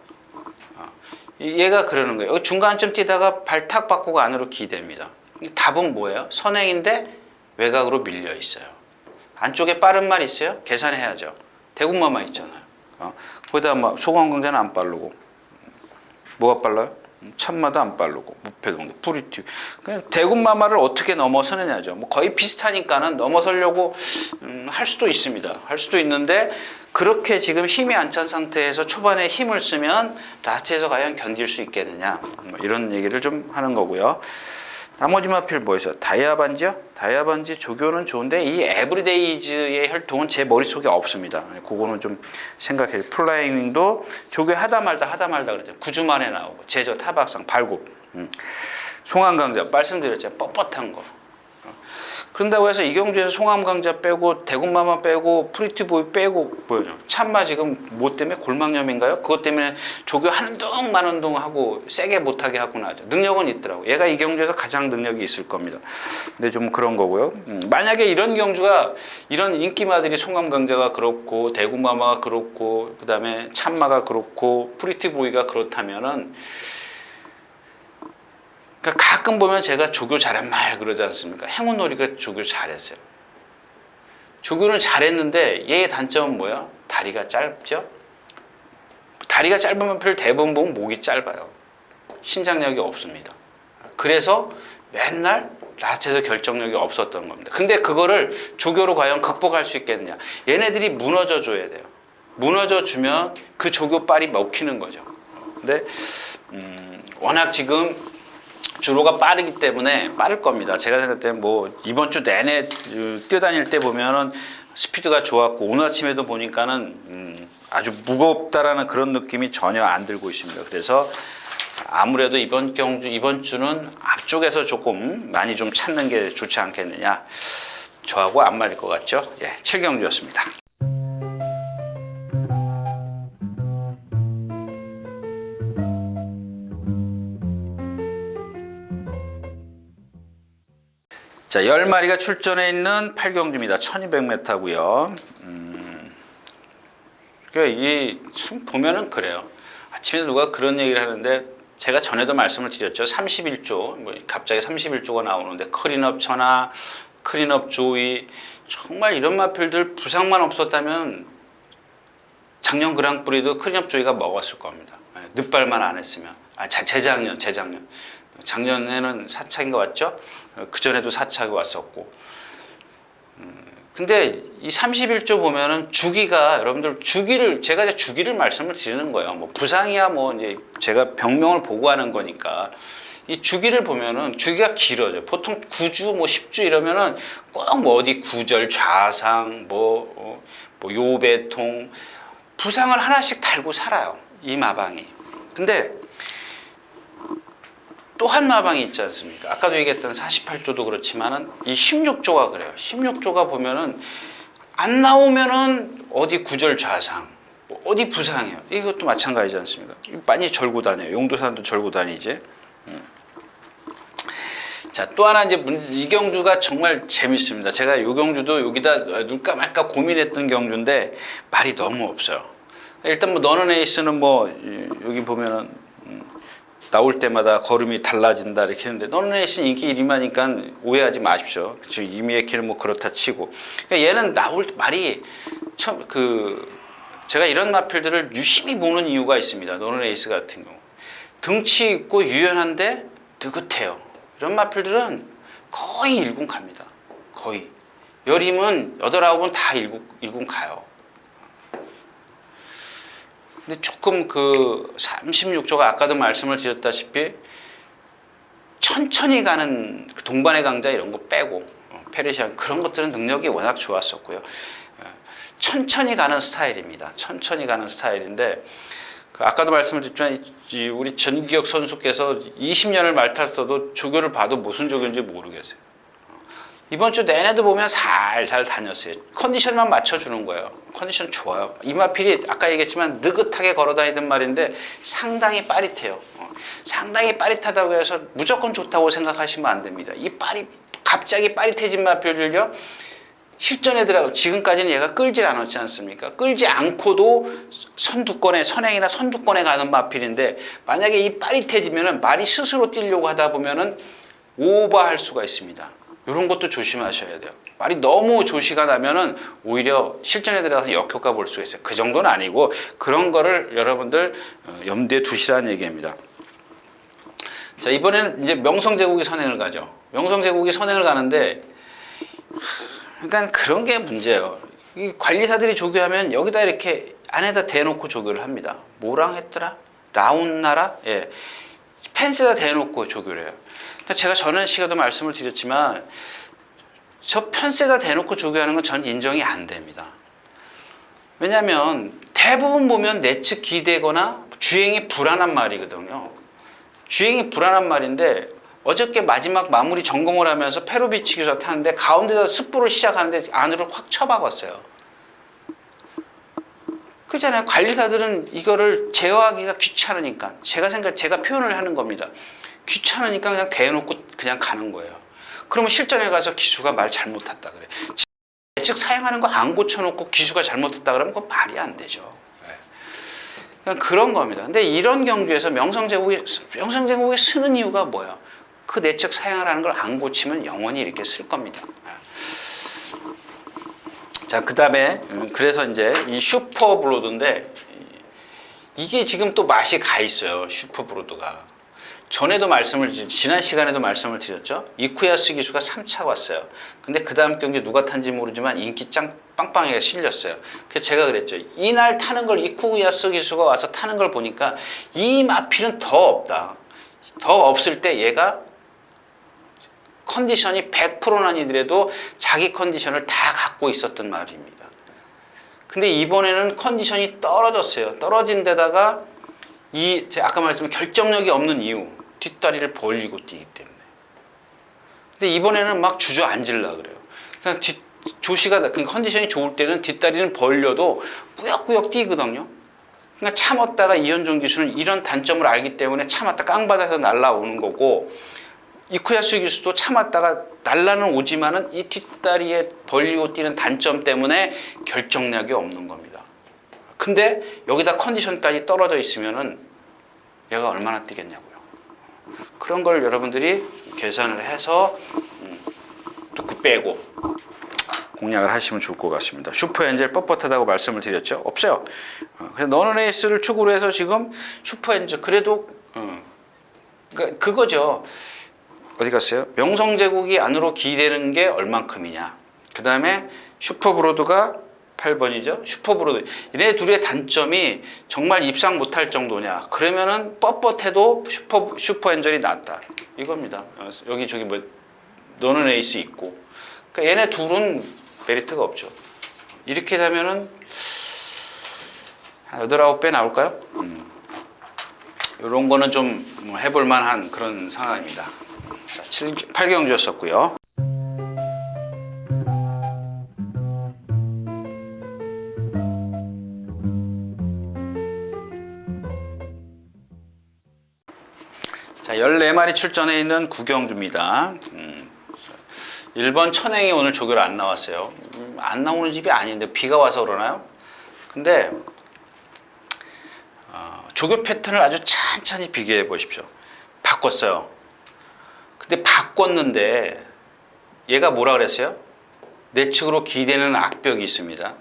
얘가 그러는 거예요. 중간쯤 뛰다가 발 탁 바꾸고 안으로 기댑니다. 답은 뭐예요? 선행인데 외곽으로 밀려 있어요. 안쪽에 빠른 말 있어요? 계산해야죠. 대군마마 있잖아요. 거기다 막 소강강자는 안 빠르고 뭐가 빨라요? 참마도 안 빠르고 무패동도 프리티. 그냥 대군마마를 어떻게 넘어서느냐죠. 뭐 거의 비슷하니까는 넘어서려고 할 수도 있습니다. 할 수도 있는데 그렇게 지금 힘이 안 찬 상태에서 초반에 힘을 쓰면 라스트에서 과연 견딜 수 있겠느냐, 뭐 이런 얘기를 좀 하는 거고요. 나머지 마필 뭐였어요? 다이아 반지요? 다이아 반지 조교는 좋은데 이 에브리데이즈의 혈통은 제 머릿속에 없습니다. 그거는 좀 생각해요. 플라잉도 조교 하다 말다 그랬죠. 9주 만에 나오고 제저 타박상 발굽. 송암강자 말씀드렸잖아요. 뻣뻣한 거. 그런다고 해서 이경주에서 송암강자 빼고 대군마마 빼고 프리티보이 빼고 뭐예요? 참마 지금 뭐 때문에 골막염인가요? 그것 때문에 조교 하는 둥 마는 둥 하고 세게 못하게 하고 나죠. 능력은 있더라고. 얘가 이경주에서 가장 능력이 있을 겁니다. 근데 좀 그런 거고요. 만약에 이런 경주가 이런 인기마들이 송암강자가 그렇고 대군마마가 그렇고 그다음에 참마가 그렇고 프리티보이가 그렇다면은 그러니까 가끔 보면 제가 조교 잘한 말 그러지 않습니까? 행운놀이가 조교 잘했어요. 조교는 잘했는데 얘의 단점은 뭐야? 다리가 짧죠? 다리가 짧으면 별 대부분 보면 목이 짧아요. 신장력이 없습니다. 그래서 맨날 라스트에서 결정력이 없었던 겁니다. 근데 그거를 조교로 과연 극복할 수 있겠느냐? 얘네들이 무너져 줘야 돼요. 무너져 주면 그 조교 빨이 먹히는 거죠. 근데 워낙 지금 주로가 빠르기 때문에 빠를 겁니다. 제가 생각할 때는 뭐 이번 주 내내 뛰어다닐 때 보면은 스피드가 좋았고 오늘 아침에도 보니까는 아주 무겁다라는 그런 느낌이 전혀 안 들고 있습니다. 그래서 아무래도 이번 주는 앞쪽에서 조금 많이 좀 찾는 게 좋지 않겠느냐. 저하고 안 맞을 것 같죠? 예, 7경주였습니다. 자, 10마리가 출전해 있는 8경주입니다. 1200m고요. 이게 참 보면은 그래요. 아침에 누가 그런 얘기를 하는데 제가 전에도 말씀을 드렸죠. 31조, 뭐 갑자기 31조가 나오는데 클린업 천하, 클린업 조이, 정말 이런 마필들 부상만 없었다면 작년 그랑프리도 클린업 조이가 먹었을 겁니다. 늦발만 안 했으면. 재작년. 작년에는 사착인가 왔죠? 그전에도 사착이 왔었고. 근데 이 31조 보면은 주기가 여러분들 제가 이제 주기를 말씀을 드리는 거예요. 뭐 부상이야 뭐 이제 제가 병명을 보고 하는 거니까 이 주기를 보면은 주기가 길어져. 보통 9주 뭐 10주 이러면은 꼭 뭐 어디 구절 좌상 뭐 요배통 부상을 하나씩 달고 살아요. 이 마방이. 근데 또 한 마방이 있지 않습니까? 아까도 얘기했던 48조도 그렇지만은 이 16조가 그래요. 16조가 보면은 안 나오면은 어디 구절 좌상, 어디 부상해요. 이것도 마찬가지지 않습니까? 많이 절고 다녀요. 용도산도 절고 다니지. 자, 또 하나 이제 이 경주가 정말 재밌습니다. 제가 이 경주도 여기다 넣을까 말까 고민했던 경주인데 말이 너무 없어요. 일단 뭐 너는 에이스는 뭐 여기 보면은 나올 때마다 걸음이 달라진다 이렇게 했는데 너는 인기 1위마니까 오해하지 마십시오. 지금 이미에키는 뭐 그렇다 치고 그러니까 얘는 나올 말이 처음 제가 이런 마필들을 유심히 보는 이유가 있습니다. 너는 에이스 같은 경우 등치 있고 유연한데 느긋해요. 이런 마필들은 거의 1군 갑니다. 거의 열이면 8, 9은 다 1군 가요. 근데 조금 36조가 아까도 말씀을 드렸다시피 천천히 가는 동반의 강자 이런 거 빼고 페르시안 그런 것들은 능력이 워낙 좋았었고요. 천천히 가는 스타일입니다. 천천히 가는 스타일인데 아까도 말씀을 드렸지만 우리 전기혁 선수께서 20년을 말탔어도 조교를 봐도 무슨 조교인지 모르겠어요. 이번 주 내내도 보면 살살 다녔어요. 컨디션만 맞춰주는 거예요. 컨디션 좋아요. 이마필이 아까 얘기했지만 느긋하게 걸어다니던 말인데 상당히 빠릿해요. 상당히 빠릿하다고 해서 무조건 좋다고 생각하시면 안 됩니다. 갑자기 빠릿해진 마필들요. 실전에 들어가고 지금까지는 얘가 끌질 않았지 않습니까? 끌지 않고도 선행이나 선두권에 가는 마필인데 만약에 이 빠릿해지면은 말이 스스로 뛰려고 하다 보면은 오버할 수가 있습니다. 이런 것도 조심하셔야 돼요. 말이 너무 조시가 나면은 오히려 실전에 들어가서 역효과 볼 수가 있어요. 그 정도는 아니고 그런 거를 여러분들 염두에 두시라는 얘기입니다. 자, 이번에는 이제 명성제국이 선행을 가죠. 명성제국이 선행을 가는데 그러니까 그런 게 문제예요. 이 관리사들이 조교하면 여기다 이렇게 안에다 대놓고 조교를 합니다. 뭐랑 했더라? 라운나라? 예. 펜스에다 대놓고 조교를 해요. 제가 전에 시간도 말씀을 드렸지만 저 펜스에다 대놓고 조교하는 건 전 인정이 안 됩니다. 왜냐하면 대부분 보면 내측 기대거나 주행이 불안한 말이거든요. 주행이 불안한 말인데 어저께 마지막 마무리 점검을 하면서 페로비치 기사 타는데 가운데서 습부를 시작하는데 안으로 확 쳐박았어요. 그렇잖아요. 관리사들은 이거를 제어하기가 귀찮으니까 제가 표현을 하는 겁니다. 귀찮으니까 그냥 대놓고 그냥 가는 거예요. 그러면 실전에 가서 기수가 말 잘못했다 그래. 즉 사용하는 거 안 고쳐놓고 기수가 잘못했다 그러면 그건 말이 안 되죠. 그냥 그런 겁니다. 근데 이런 경주에서 명성제국이 쓰는 이유가 뭐야? 그 내측 사용을 하는 걸 안 고치면 영원히 이렇게 쓸 겁니다. 자, 그 다음에 그래서 이제 이 슈퍼브로드인데 이게 지금 또 맛이 가 있어요. 슈퍼브로드가. 지난 시간에도 말씀을 드렸죠. 이쿠야스 기수가 3차 왔어요. 근데 그 다음 경기 누가 탄지 모르지만 인기 빵빵하게 실렸어요. 그래서 제가 그랬죠. 이날 타는 걸 이쿠야스 기수가 와서 타는 걸 보니까 이 마필은 더 없다. 더 없을 때 얘가 컨디션이 100%는 아니더라도 자기 컨디션을 다 갖고 있었던 말입니다. 근데 이번에는 컨디션이 떨어졌어요. 떨어진 데다가 제가 아까 말씀드린 결정력이 없는 이유, 뒷다리를 벌리고 뛰기 때문에. 근데 이번에는 막 주저앉으려고 그래요. 그냥 조시가 컨디션이 좋을 때는 뒷다리는 벌려도 꾸역꾸역 뛰거든요. 그러니까 참았다가 이현종 기수는 이런 단점을 알기 때문에 참았다 깡받아서 날라오는 거고 이쿠야스 기수도 참았다가 날라는 오지만은 이 뒷다리에 벌리고 뛰는 단점 때문에 결정력이 없는 겁니다. 근데 여기다 컨디션까지 떨어져 있으면은 얘가 얼마나 뛰겠냐고요. 그런 걸 여러분들이 계산을 해서 뚜꾸 빼고 공략을 하시면 좋을 것 같습니다. 슈퍼엔젤 뻣뻣하다고 말씀을 드렸죠. 없어요. 그래서 너넌에이스를 축으로 해서 지금 슈퍼엔젤 그래도 그러니까 그거죠. 어디 갔어요? 명성제국이 안으로 기대는 게 얼만큼이냐. 그 다음에 슈퍼브로드가 8번이죠. 슈퍼브로드. 얘네 둘의 단점이 정말 입상 못할 정도냐. 그러면은 뻣뻣해도 슈퍼엔젤이 낫다. 이겁니다. 여기 저기 너는 에이스 있고. 그러니까 얘네 둘은 메리트가 없죠. 이렇게 되면은 한 8, 9배 나올까요? 이런 거는 좀 해볼 만한 그런 상황입니다. 자, 8경주였었고요. 자, 14마리 출전해 있는 9경주입니다. 1번 천행이 오늘 조교를 안 나왔어요. 안 나오는 집이 아닌데 비가 와서 그러나요? 근데 조교 패턴을 아주 찬찬히 비교해 보십시오. 바꿨어요. 근데 바꿨는데 얘가 뭐라 그랬어요? 내측으로 기대는 악벽이 있습니다.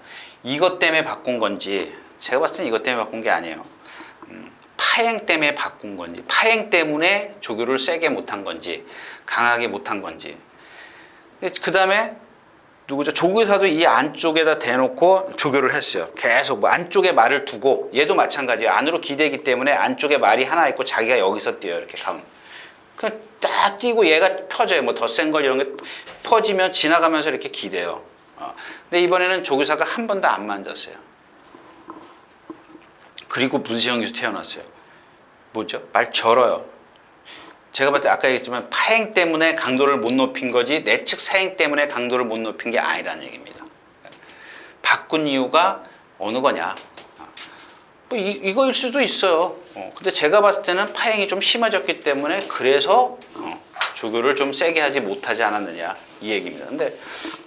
이것 때문에 바꾼 건지, 제가 봤을 때는 이것 때문에 바꾼 게 아니에요. 파행 때문에 바꾼 건지, 파행 때문에 조교를 세게 못한 건지, 강하게 못한 건지. 그 다음에 누구죠? 조교사도 이 안쪽에다 대놓고 조교를 했어요. 계속 뭐 안쪽에 말을 두고, 얘도 마찬가지예요. 안으로 기대기 때문에 안쪽에 말이 하나 있고 자기가 여기서 뛰어요. 이렇게 가면. 그냥 딱 뛰고 얘가 펴져요. 뭐 덧센 걸 이런 게 퍼지면 지나가면서 이렇게 기대요. 근데 이번에는 조교사가 한 번도 안 만졌어요. 그리고 문세영 교수 태어났어요. 뭐죠? 말 절어요. 제가 봤을 때 아까 얘기했지만 파행 때문에 강도를 못 높인 거지 내측 사행 때문에 강도를 못 높인 게 아니라는 얘기입니다. 바꾼 이유가 어느 거냐? 뭐 이거일 수도 있어요. 근데 제가 봤을 때는 파행이 좀 심해졌기 때문에 그래서 조교를 좀 세게 하지 못하지 않았느냐 이 얘기입니다. 근데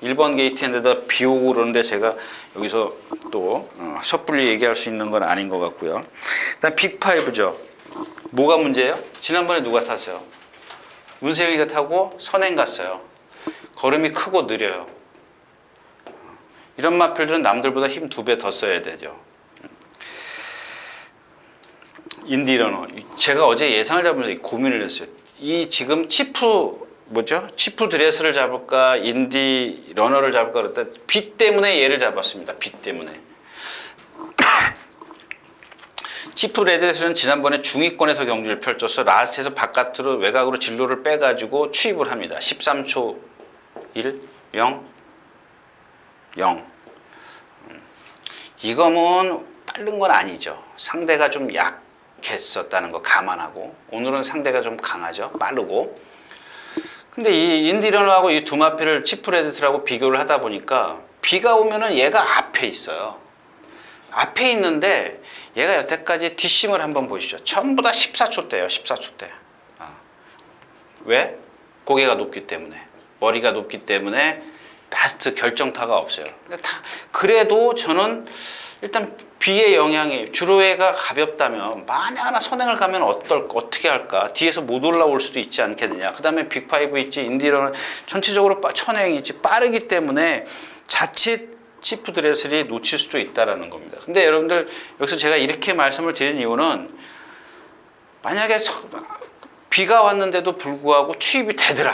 1번 게이트인데다 비 오고 그러는데 제가 여기서 또 섣불리 얘기할 수 있는 건 아닌 것 같고요. 일단 빅5죠. 뭐가 문제예요? 지난번에 누가 탔어요? 문세영이가 타고 선행 갔어요. 걸음이 크고 느려요. 이런 마필들은 남들보다 힘 2배 더 써야 되죠. 인디러너. 제가 어제 예상을 잡으면서 고민을 했어요. 이 지금 치프 드레스를 잡을까 인디 러너를 잡을까 그랬다. 빛 때문에 얘를 잡았습니다. 빛 때문에. 치프 레드에서는 지난번에 중위권에서 경주를 펼쳐서 라스트에서 바깥으로 외곽으로 진로를 빼가지고 추입을 합니다. 13초 1 0 0 이거는 빠른 건 아니죠. 상대가 좀 약했었다는 거 감안하고 오늘은 상대가 좀 강하죠. 빠르고. 근데 이 인디러너하고 이 두 마필을 치프 레드스라고 비교를 하다 보니까 비가 오면은 얘가 앞에 있어요. 앞에 있는데 얘가 여태까지 뒷심을 한번 보시죠. 전부 다 14초대예요. 14초대. 왜? 고개가 높기 때문에. 머리가 높기 때문에 라스트 결정타가 없어요. 그래도 저는 일단 비의 영향이 주로회가 가볍다면 만에 하나 선행을 가면 어떻게 할까? 뒤에서 못 올라올 수도 있지 않겠느냐. 그 다음에 빅5 있지, 인디러는 전체적으로 선행이 있지, 빠르기 때문에 자칫 치프 드레슬이 놓칠 수도 있다는 겁니다. 근데 여러분들 여기서 제가 이렇게 말씀을 드리는 이유는 만약에 비가 왔는데도 불구하고 추입이 되더라.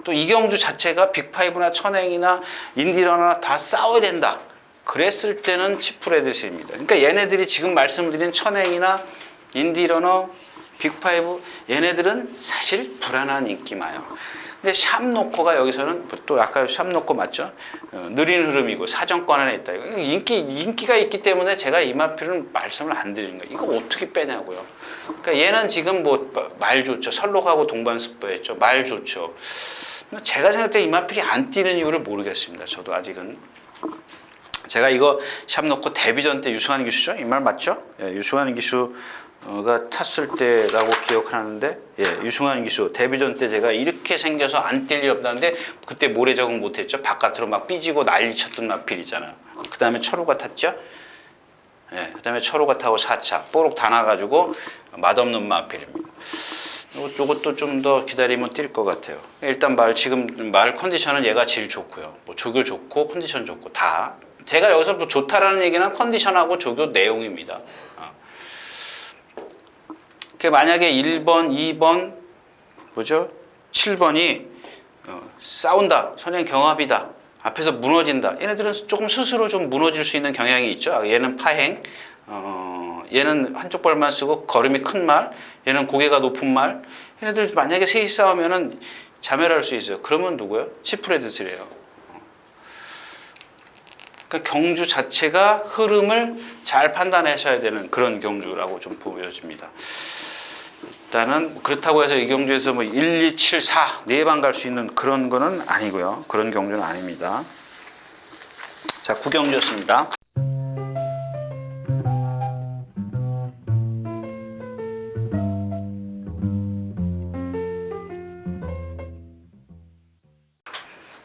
또 이경주 자체가 빅5나 천행이나 인디러나 다 싸워야 된다. 그랬을 때는 치프 레드스입니다. 그러니까 얘네들이 지금 말씀드린 천행이나 인디러너, 빅5 얘네들은 사실 불안한 인기마요. 근데 샵노코가 여기서는 또 아까 샵노코 맞죠? 느린 흐름이고 사정권 안에 있다. 인기가 있기 때문에 제가 이 마필은 말씀을 안 드리는 거예요. 이거 어떻게 빼냐고요. 그러니까 얘는 지금 뭐 말 좋죠. 설록하고 동반습보했죠. 말 좋죠. 제가 생각할 때 이 마필이 안 뛰는 이유를 모르겠습니다. 저도 아직은. 제가 이거 샵노코 데뷔전 때 유승환 기수죠? 이 말 맞죠? 예, 유승환 기수가 탔을 때라고 기억하는데, 예, 유승환 기수 데뷔전 때 제가 이렇게 생겨서 안 뛸 일 없다는데 그때 모래 적응 못했죠. 바깥으로 막 삐지고 난리 쳤던 마필이잖아요. 그 다음에 철호가 탔죠. 예, 그 다음에 철호가 타고 4차 뽀록 다 나가지고 맛없는 마필입니다. 이것도 좀 더 기다리면 뛸 것 같아요. 일단 지금 말 컨디션은 얘가 제일 좋고요. 뭐 조교 좋고 컨디션 좋고 다. 제가 여기서 뭐 좋다라는 얘기는 컨디션하고 조교 내용입니다. 만약에 1번, 2번, 뭐죠? 7번이 싸운다, 선행 경합이다, 앞에서 무너진다. 얘네들은 조금 스스로 좀 무너질 수 있는 경향이 있죠. 얘는 파행, 얘는 한쪽 발만 쓰고 걸음이 큰 말, 얘는 고개가 높은 말. 얘네들 만약에 셋이 싸우면은 자멸할 수 있어요. 그러면 누구예요? 치프 레드스래요. 그러니까 경주 자체가 흐름을 잘 판단하셔야 되는 그런 경주라고 좀 보여집니다. 일단은 그렇다고 해서 이 경주에서 뭐 1, 2, 7, 4 네 방 갈 수 있는 그런 거는 아니고요. 그런 경주는 아닙니다. 자, 9경주였습니다.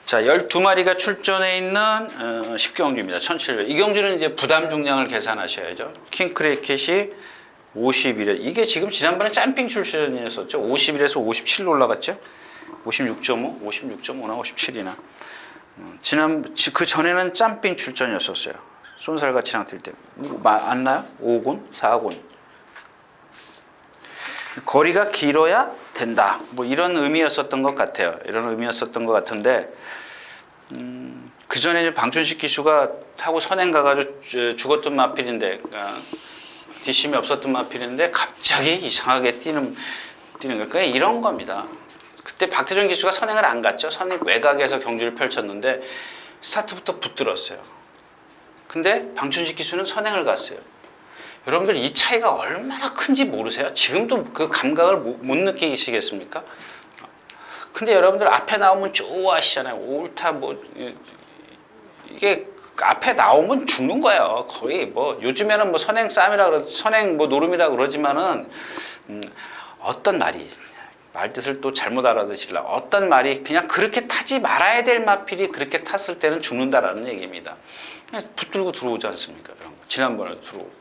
자, 12마리가 출전해 있는 10경주입니다. 1700. 이 경주는 이제 부담 중량을 계산하셔야죠. 킹크레켓이 51에 이게 지금 지난번에 짬핑 출전이었었죠. 51에서 57로 올라갔죠. 56.5, 56.5나 57이나. 그 전에는 짬핑 출전이었었어요. 쏜살같이랑 뛸 때. 안 나요? 5군, 4군. 거리가 길어야 된다. 뭐 이런 의미였었던 것 같아요. 이런 의미였었던 것 같은데, 그 전에 방춘식 기수가 타고 선행 가가지고 죽었던 마필인데, 뒷심이 없었던 마필인데, 갑자기 이상하게 뛰는 거. 이런 겁니다. 그때 박태준 기수가 선행을 안 갔죠. 선행 외곽에서 경주를 펼쳤는데, 스타트부터 붙들었어요. 근데 방춘식 기수는 선행을 갔어요. 여러분들 이 차이가 얼마나 큰지 모르세요? 지금도 그 감각을 못 느끼시겠습니까? 근데 여러분들 앞에 나오면 좋아하시잖아요. 옳다 뭐 이게 앞에 나오면 죽는 거예요. 거의 뭐 요즘에는 뭐 선행 싸움이라 선행 뭐 노름이라 그러지만은 어떤 말이 말 뜻을 또 잘못 알아듣으시려 어떤 말이 그냥 그렇게 타지 말아야 될 마필이 그렇게 탔을 때는 죽는다라는 얘기입니다. 그냥 붙들고 들어오지 않습니까? 이런 거. 지난번에 들어오고.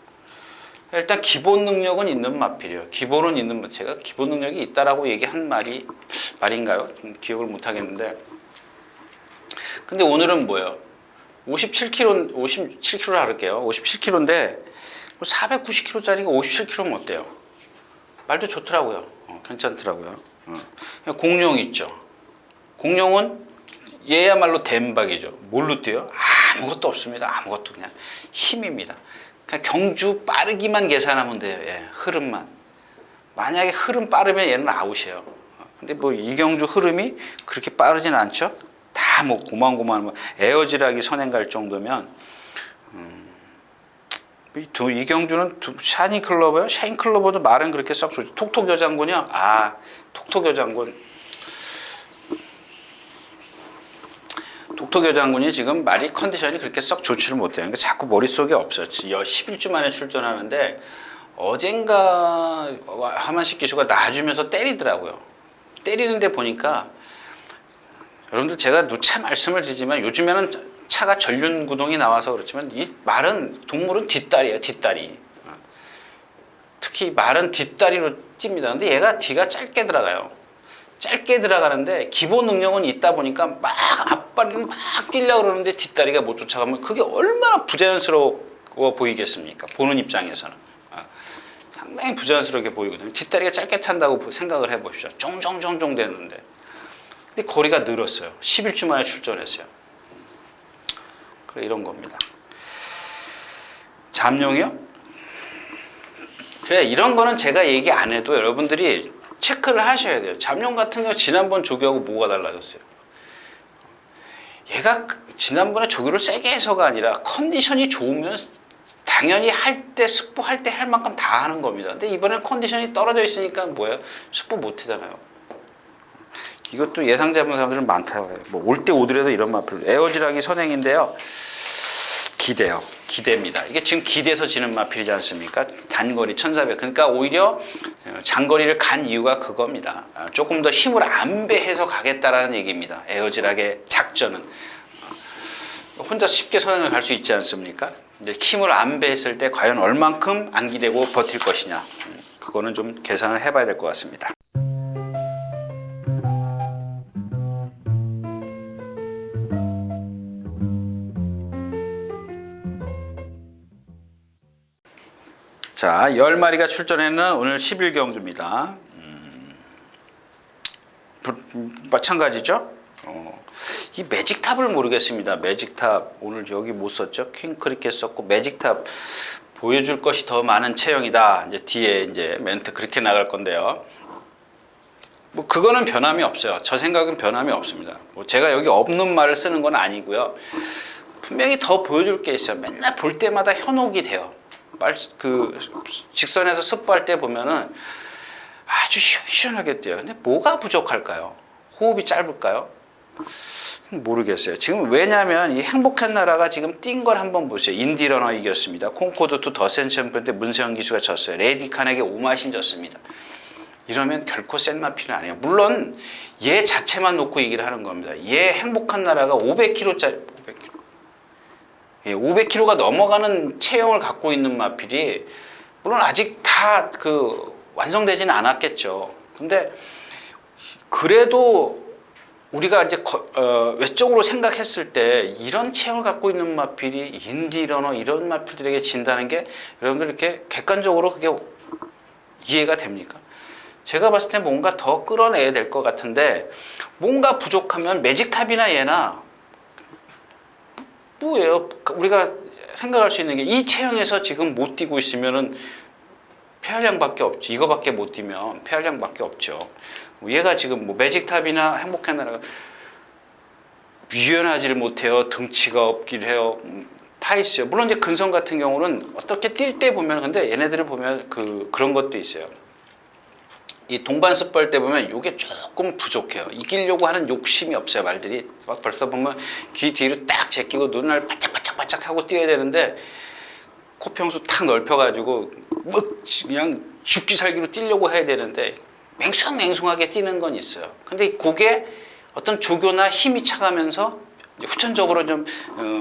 일단 기본 능력은 있는 마필이에요. 기본은 있는 제가 기본 능력이 있다라고 얘기한 말인가요? 기억을 못 하겠는데. 근데 오늘은 뭐예요? 57kg를 할게요. 57kg인데 490kg짜리가 57kg면 어때요? 말도 좋더라고요. 괜찮더라고요. 공룡 있죠. 공룡은 얘야말로 댐박이죠. 뭘로 뛰어요? 아무것도 없습니다. 아무것도 그냥 힘입니다. 그냥 경주 빠르기만 계산하면 돼요. 예, 흐름만. 만약에 흐름 빠르면 얘는 아웃이에요. 근데 뭐 이경주 흐름이 그렇게 빠르진 않죠. 다 뭐 고만고만 뭐 에어지락이 선행 갈 정도면 이경주는 샤인클로버요. 샤인클로버도 말은 그렇게 썩 좋지. 톡톡 여장군이요. 톡톡 여장군. 톡톡 여장군이 지금 말이 컨디션이 그렇게 썩 좋지를 못해요. 그러니까 자꾸 머릿속에 없어요. 11주 만에 출전하는데 어젠가 하만식 기수가 놔주면서 때리더라고요. 때리는데 보니까 여러분들 제가 누차 말씀을 드리지만 요즘에는 차가 전륜 구동이 나와서 그렇지만 이 말은 동물은 뒷다리예요. 뒷다리. 특히 말은 뒷다리로 찝니다. 근데 얘가 뒤가 짧게 들어가요. 짧게 들어가는데 기본 능력은 있다 보니까 막 앞발이 막 뛰려고 그러는데 뒷다리가 못 쫓아가면 그게 얼마나 부자연스러워 보이겠습니까? 보는 입장에서는. 상당히 부자연스럽게 보이거든요. 뒷다리가 짧게 탄다고 생각을 해보십시오. 쫑쫑쫑쫑 되는데. 근데 거리가 늘었어요. 11주 만에 출전했어요. 이런 겁니다. 잠룡이요? 그래, 이런 거는 제가 얘기 안 해도 여러분들이 체크를 하셔야 돼요. 잠룡 같은 경우 지난번 조교하고 뭐가 달라졌어요? 얘가 지난번에 조교를 세게 해서가 아니라 컨디션이 좋으면 당연히 할 때 숙부할 때 할 만큼 다 하는 겁니다. 근데 이번엔 컨디션이 떨어져 있으니까 뭐예요? 숙부 못 하잖아요. 이것도 예상 잡은 사람들은 많다고 해요. 뭐 올 때 오더라도 이런 마필. 에어지락이 선행인데요. 기대입니다. 이게 지금 기대서 지는 마필이지 않습니까? 단거리 1400. 그러니까 오히려 장거리를 간 이유가 그겁니다. 조금 더 힘을 안배해서 가겠다라는 얘기입니다. 에어지락의 작전은. 혼자 쉽게 선행을 갈 수 있지 않습니까? 근데 힘을 안배했을 때 과연 얼만큼 안기되고 버틸 것이냐. 그거는 좀 계산을 해봐야 될 것 같습니다. 자, 10마리가 출전했는 오늘 10일 경주입니다. 마찬가지죠? 이 매직탑을 모르겠습니다. 매직탑, 오늘 여기 못 썼죠? 퀸크리켓 썼고, 매직탑 보여줄 것이 더 많은 체형이다. 이제 뒤에 이제 멘트 그렇게 나갈 건데요. 뭐, 그거는 변함이 없어요. 저 생각은 변함이 없습니다. 뭐 제가 여기 없는 말을 쓰는 건 아니고요. 분명히 더 보여줄 게 있어요. 맨날 볼 때마다 현혹이 돼요. 직선에서 스포할 때 보면은 아주 시원시원하게 뛰어요. 근데 뭐가 부족할까요? 호흡이 짧을까요? 모르겠어요. 지금 왜냐하면 이 행복한 나라가 지금 뛴 걸 한번 보세요. 인디러너 이겼습니다. 콩코드2 더센 챔피언 때 문세영 기수가 졌어요. 레디칸에게 오마신 졌습니다. 이러면 결코 센 마필은 아니에요. 물론 얘 자체만 놓고 얘기를 하는 겁니다. 얘 행복한 나라가 500kg짜리 500kg가 넘어가는 체형을 갖고 있는 마필이 물론 아직 다 완성되지는 않았겠죠. 근데 그래도 우리가 이제 외적으로 생각했을 때 이런 체형을 갖고 있는 마필이 인디러너 이런 마필들에게 진다는 게 여러분들 이렇게 객관적으로 그게 이해가 됩니까? 제가 봤을 때 뭔가 더 끌어내야 될 것 같은데 뭔가 부족하면 매직탑이나 얘나 뭐예요? 우리가 생각할 수 있는 게 이 체형에서 지금 못 뛰고 있으면은 폐활량밖에 없지. 이거밖에 못 뛰면 폐활량밖에 없죠. 얘가 지금 뭐 매직탑이나 행복한 나라가 유연하지를 못해요. 등치가 없긴 해요. 다 있어요. 물론 이제 근성 같은 경우는 어떻게 뛸 때 보면 근데 얘네들을 보면 그런 것도 있어요. 이 동반습벌 때 보면 이게 조금 부족해요. 이기려고 하는 욕심이 없어요. 말들이 막 벌써 보면 귀 뒤로 딱 제끼고 눈을 바짝바짝바짝 하고 뛰어야 되는데 코평수 탁 넓혀가지고 뭐 그냥 죽기 살기로 뛰려고 해야 되는데 맹숭맹숭하게 뛰는 건 있어요. 근데 그게 어떤 조교나 힘이 차가면서 후천적으로 좀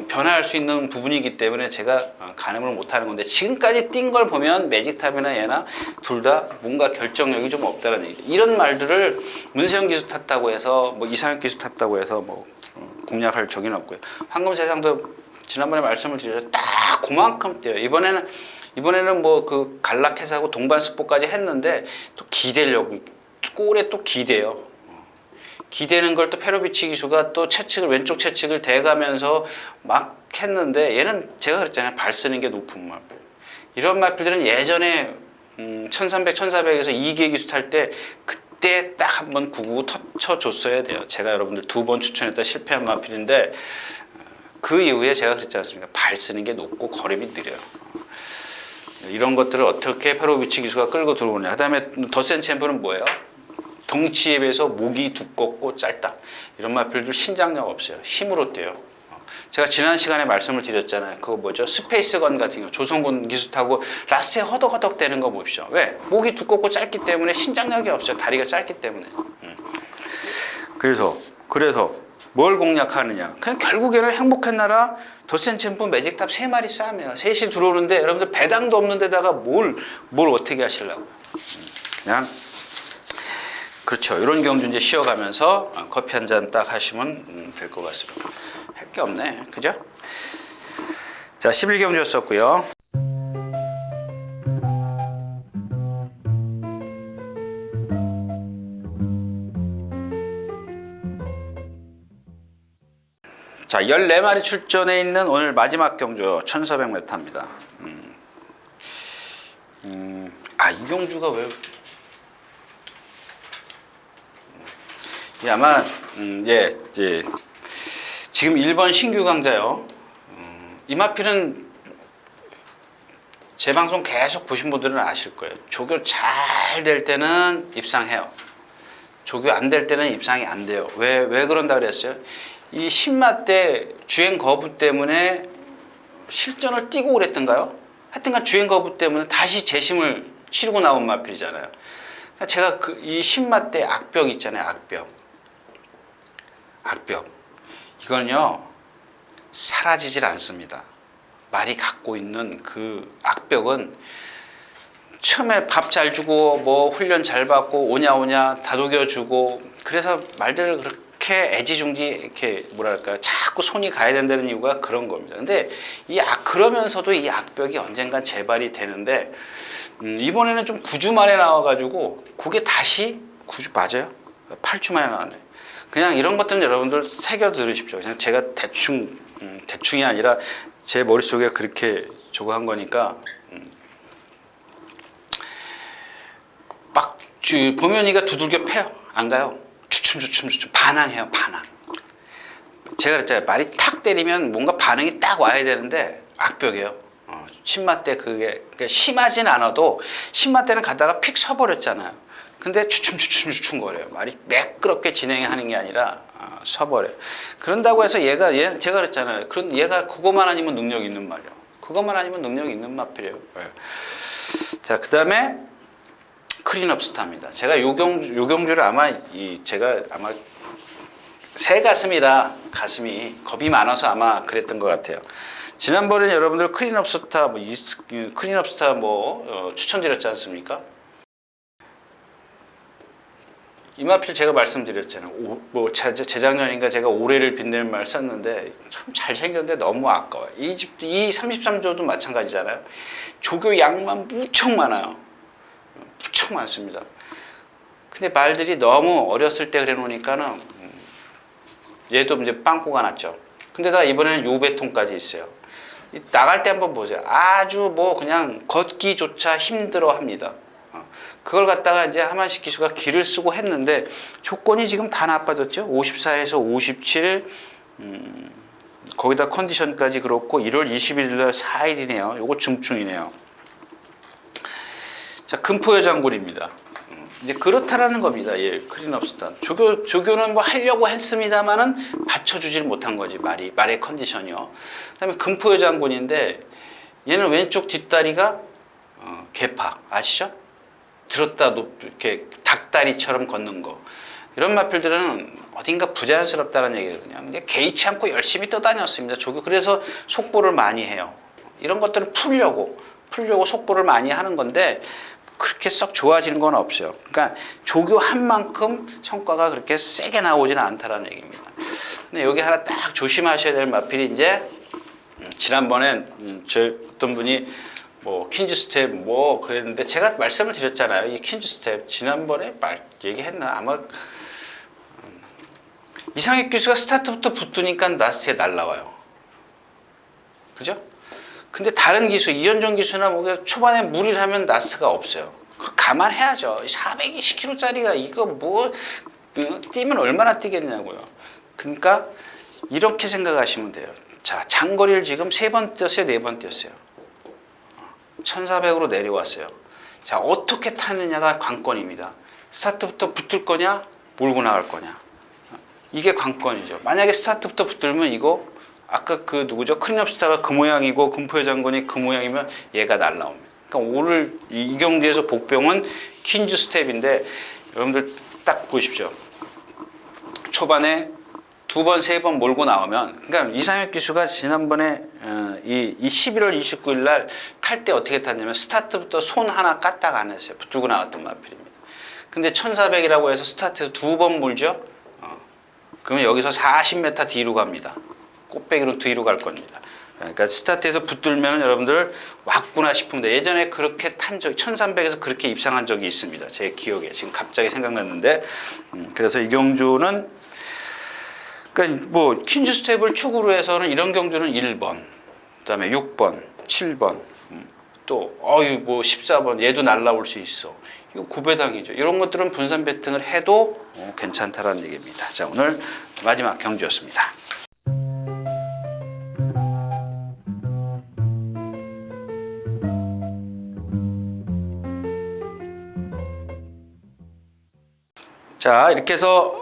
변화할 수 있는 부분이기 때문에 제가 가늠을 못하는 건데 지금까지 뛴 걸 보면 매직탑이나 얘나 둘 다 뭔가 결정력이 좀 없다는 얘기죠. 이런 말들을 문세영 기수 탔다고 해서 뭐 이상혁 기수 탔다고 해서 뭐 공략할 적은 없고요. 황금세상도 지난번에 말씀을 드렸죠. 딱 그만큼 뛰어요. 이번에는 뭐 간락해서하고 동반습보까지 했는데 또 기대려고 골에 또 기대요. 기대는 걸 또 페로비치 기수가 또 왼쪽 채측을 대가면서 막 했는데 얘는 제가 그랬잖아요. 발 쓰는 게 높은 마필. 이런 마필들은 예전에 1300, 1400에서 이기의 기수 탈 때 그때 딱 한번 구구 터쳐줬어야 돼요. 제가 여러분들 2번 추천했다 실패한 마필인데 그 이후에 제가 그랬지 않습니까? 발 쓰는 게 높고 걸음이 느려요. 이런 것들을 어떻게 페로비치 기수가 끌고 들어오냐. 그 다음에 더 센 챔프는 뭐예요? 덩치에 비해서 목이 두껍고 짧다. 이런 마필들 신장력 없어요. 힘으로 뛰어요. 제가 지난 시간에 말씀을 드렸잖아요. 그거 뭐죠? 스페이스건 같은 경우 조성군 기수 타고 라스트에 허덕허덕 되는 거 보십시오. 왜? 목이 두껍고 짧기 때문에 신장력이 없어요. 다리가 짧기 때문에. 그래서 뭘 공략하느냐? 그냥 결국에는 행복한 나라 더센 챔프 매직탑 3마리 싸매요. 셋이 들어오는데 여러분들 배당도 없는 데다가 뭘 어떻게 하시려고요? 그냥 그렇죠. 이런 경주 이제 쉬어가면서 커피 한 잔 딱 하시면 될 것 같습니다. 할 게 없네. 그죠? 자, 11경주였었고요. 자, 14마리 출전해 있는 오늘 마지막 경주 1400m입니다. 이 경주가 왜 아마 지금 1번 신규 강자요. 이 마필은 제 방송 계속 보신 분들은 아실 거예요. 조교 잘 될 때는 입상해요. 조교 안 될 때는 입상이 안 돼요. 왜 그런다 그랬어요? 이 신마 때 주행 거부 때문에 실전을 뛰고 그랬던가요? 하여튼간 주행 거부 때문에 다시 재심을 치르고 나온 마필이잖아요. 제가 이 신마 때 악벽 있잖아요. 악벽. 이거는요, 사라지질 않습니다. 말이 갖고 있는 그 악벽은 처음에 밥 잘 주고 뭐 훈련 잘 받고 오냐 다독여주고 그래서 말들을 그렇게 애지중지 이렇게 뭐랄까요, 자꾸 손이 가야 된다는 이유가 그런 겁니다. 근데 그러면서도 이 악벽이 언젠간 재발이 되는데 이번에는 좀 9주 만에 나와가지고 그게 다시 9주 맞아요? 8주 만에 나왔네. 그냥 이런 것들은 여러분들 새겨 들으십시오. 그냥 제가 대충이 아니라 제 머릿속에 그렇게 저거 한 거니까 막 보면이가 두들겨 패요. 안 가요. 주춤 반항해요. 제가 그랬잖아요. 말이 탁 때리면 뭔가 반응이 딱 와야 되는데 악벽이에요. 신마 때 그게 심하진 않아도 신마 때는 가다가 픽 서버렸잖아요. 근데 주춤 거려요. 말이 매끄럽게 진행하는 게 아니라 서버려요. 그런다고 해서 제가 그랬잖아요. 얘가 그거만 아니면 능력 있는 말이에요. 그것만 아니면 능력 있는 마필이에요. 자, 그 다음에 클린업 스타입니다. 제가 요 경주를 제가 아마 새 가슴이 겁이 많아서 아마 그랬던 것 같아요. 지난번에 여러분들 클린업스타 클린업스타 추천드렸지 않습니까? 이마필 제가 말씀드렸잖아요. 재작년인가 제가 올해를 빛내는 말 썼는데 참 잘생겼는데 너무 아까워요. 이 33조도 마찬가지잖아요. 조교 양만 무척 많아요. 무척 많습니다. 근데 말들이 너무 어렸을 때 그래 놓으니까는 얘도 이제 빵꾸가 났죠. 근데다 이번에는 요배통까지 있어요. 나갈 때 한번 보세요. 아주 그냥 걷기조차 힘들어 합니다. 그걸 갖다가 이제 하만식 기수가 기를 쓰고 했는데 조건이 지금 다 나빠졌죠. 54에서 57, 거기다 컨디션까지 그렇고 1월 21일 날 4일이네요. 요거 중충이네요. 자, 금포여 장군입니다. 이제 그렇다라는 겁니다. 예, 클린업스타. 조교는 하려고 했습니다만은 받쳐주질 못한 거지, 말의 컨디션이요. 그 다음에 금포여 장군인데 얘는 왼쪽 뒷다리가 개파, 아시죠? 들었다 이렇게 닭다리처럼 걷는 거. 이런 마필들은 어딘가 부자연스럽다는 얘기거든요. 근데 개의치 않고 열심히 떠다녔습니다. 조교. 그래서 속보를 많이 해요. 이런 것들은 풀려고 속보를 많이 하는 건데 그렇게 썩 좋아지는 건 없어요. 그러니까 조교한 만큼 성과가 그렇게 세게 나오지는 않다라는 얘기입니다. 근데 여기 하나 딱 조심하셔야 될 마필이 이제 지난번에 어떤 분이 퀸즈 스텝 그랬는데 제가 말씀을 드렸잖아요. 이 퀸즈 스텝 지난번에 얘기했나 아마 이상혁 기수가 스타트부터 붙으니까 라스트에 날라와요. 그죠? 근데 다른 기수, 이현종 기수나 초반에 무리를 하면 라스트가 없어요. 그거 감안해야죠. 420kg짜리가 이거 뛰면 얼마나 뛰겠냐고요. 그러니까 이렇게 생각하시면 돼요. 자, 장거리를 지금 3번 뛰었어요, 4번 뛰었어요. 1400으로 내려왔어요. 자, 어떻게 타느냐가 관건입니다. 스타트부터 붙을 거냐, 몰고 나갈 거냐. 이게 관건이죠. 만약에 스타트부터 붙들면 이거 아까 누구죠? 클린업스타가 그 모양이고 금포여 장군이 그 모양이면 얘가 날라옵니다. 그러니까 오늘 이 경기에서 복병은 퀸즈 스텝인데 여러분들 딱 보십시오. 초반에 2번, 3번 몰고 나오면, 그러니까 이상혁 기수가 지난번에 이 11월 29일 날 탈 때 어떻게 탔냐면 스타트부터 손 하나 까딱 안 했어요. 붙들고 나왔던 마필입니다. 근데 1400이라고 해서 스타트에서 2번 몰죠? 그러면 여기서 40m 뒤로 갑니다. 꽃배기로 뒤로 갈 겁니다. 그러니까 스타트에서 붙들면 여러분들 왔구나 싶은데 예전에 그렇게 탄 적이 1300에서 그렇게 입상한 적이 있습니다. 제 기억에 지금 갑자기 생각났는데 그래서 이 경주는 그러니까 퀸즈 스텝을 축으로 해서는 이런 경주는 1번, 그다음에 6번, 7번, 또 14번 얘도 날라올 수 있어. 이거 고배당이죠. 이런 것들은 분산 배팅을 해도 괜찮다라는 얘기입니다. 자, 오늘 마지막 경주였습니다. 자, 이렇게 해서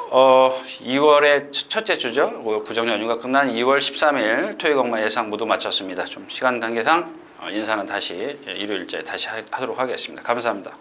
2월의 첫째 주죠. 구정 연휴가 끝난 2월 13일 토익 억마 예상 모두 마쳤습니다. 좀 시간 관계상 인사는 다시 일요일째 다시 하도록 하겠습니다. 감사합니다.